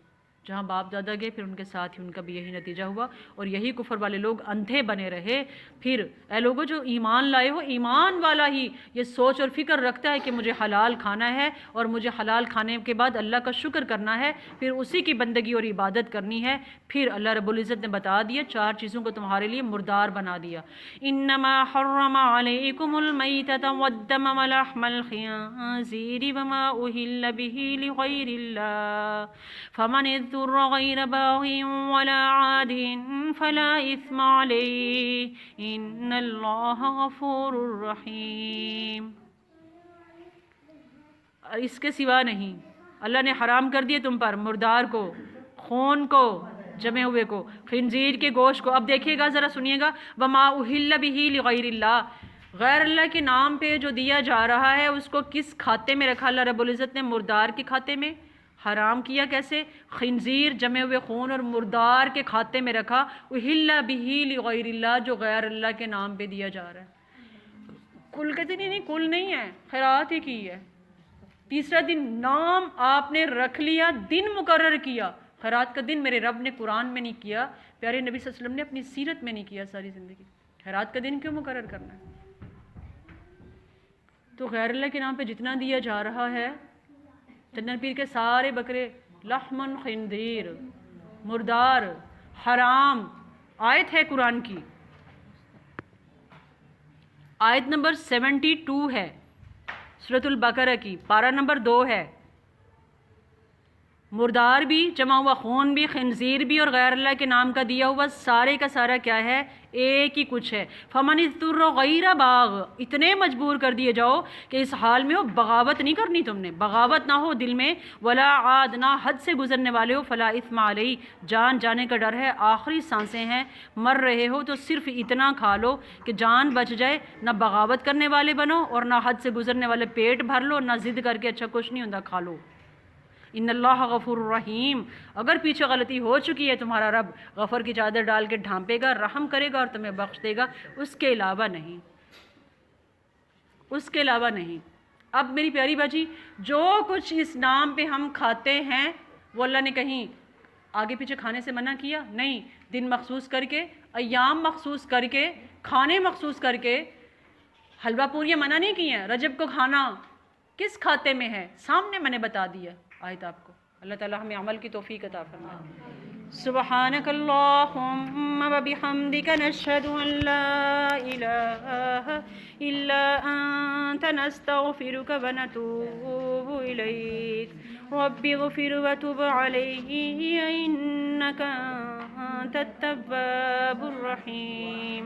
جہاں باپ دادا گئے پھر ان کے ساتھ ہی ان کا بھی یہی نتیجہ ہوا، اور یہی کفر والے لوگ اندھے بنے رہے۔ پھر اے لوگوں جو ایمان لائے ہو، ایمان والا ہی یہ سوچ اور فکر رکھتا ہے کہ مجھے حلال کھانا ہے اور مجھے حلال کھانے کے بعد اللہ کا شکر کرنا ہے، پھر اسی کی بندگی اور عبادت کرنی ہے۔ پھر اللہ رب العزت نے بتا دیا 4 چیزوں کو تمہارے لیے مردار بنا دیا۔ انما حرم علیکم المیتۃ والدم ولحم الخنزیر وما اہل به لغیر اللہ فمن اضطر غیر باغ ولا عاد فلا اثم علیہ ان اللہ غفور رحیم۔ اس کے سوا نہیں، اللہ نے حرام کر دیے تم پر مردار کو، خون کو، جمے ہوئے کو، خنزیر کے گوشت کو۔ اب دیکھیے گا، ذرا سنیے گا، وما اہل به لغیر اللہ، غیر اللہ کے نام پہ جو دیا جا رہا ہے اس کو کس کھاتے میں رکھا اللہ رب العزت نے؟ مردار کے کھاتے میں۔ حرام کیا کیسے؟ خنزیر، جمے ہوئے خون اور مردار کے کھاتے میں رکھا۔ اہل به لغیر اللہ، جو غیر اللہ کے نام پہ دیا جا رہا ہے۔ کل کہتے نہیں، کل نہیں ہے، خیرات ہی کی ہے۔ تیسرا دن نام آپ نے رکھ لیا، دن مقرر کیا۔ خیرات کا دن میرے رب نے قرآن میں نہیں کیا، پیارے نبی صلی اللہ علیہ وسلم نے اپنی سیرت میں نہیں کیا ساری زندگی۔ خیرات کا دن کیوں مقرر کرنا ہے؟ تو غیر اللہ کے نام پہ جتنا دیا جا رہا ہے، چندن پیر کے سارے بکرے لحم خنزیر، مردار، حرام. آیت ہے قرآن کی، آیت نمبر 72 ہے سورۃ البقرہ کی، پارہ نمبر 2 ہے. مردار بھی، جمع ہوا خون بھی، خنزیر بھی اور غیر اللہ کے نام کا دیا ہوا سارے کا سارا کیا ہے؟ ایک ہی کچھ ہے. فمن اضطر غیر باغ، اتنے مجبور کر دیے جاؤ کہ اس حال میں ہو بغاوت نہیں کرنی، تم نے بغاوت نہ ہو دل میں، ولا عاد، نہ حد سے گزرنے والے ہو، فلا اثم علیہ، جان جانے کا ڈر ہے، آخری سانسیں ہیں، مر رہے ہو تو صرف اتنا کھا لو کہ جان بچ جائے، نہ بغاوت کرنے والے بنو اور نہ حد سے گزرنے والے، پیٹ بھر لو، نہ ضد کر کے اچھا کچھ نہیں ہوتا کھا لو. ان اللہ غفور رحیم، اگر پیچھے غلطی ہو چکی ہے تمہارا رب غفر کی چادر ڈال کے ڈھانپے گا، رحم کرے گا اور تمہیں بخش دے گا، اس کے علاوہ نہیں، اس کے علاوہ نہیں. اب میری پیاری باجی، جو کچھ اس نام پہ ہم کھاتے ہیں وہ اللہ نے کہیں آگے پیچھے کھانے سے منع کیا؟ نہیں. دن مخصوص کر کے، ایام مخصوص کر کے، کھانے مخصوص کر کے، حلوہ پوریاں منع نہیں کی ہیں. رجب کو کھانا کس کھاتے میں ہے؟ سامنے میں نے بتا دیا آیت آپ کو. اللہ تعالی ہمیں عمل کی توفیق عطا فرمائے. سبحانک اللہم وبحمدک، نشہد ان لا الہ الا انت، نستغفرک ونتوب الیک. رب اغفر وتب علیہ انک انت التواب الرحیم.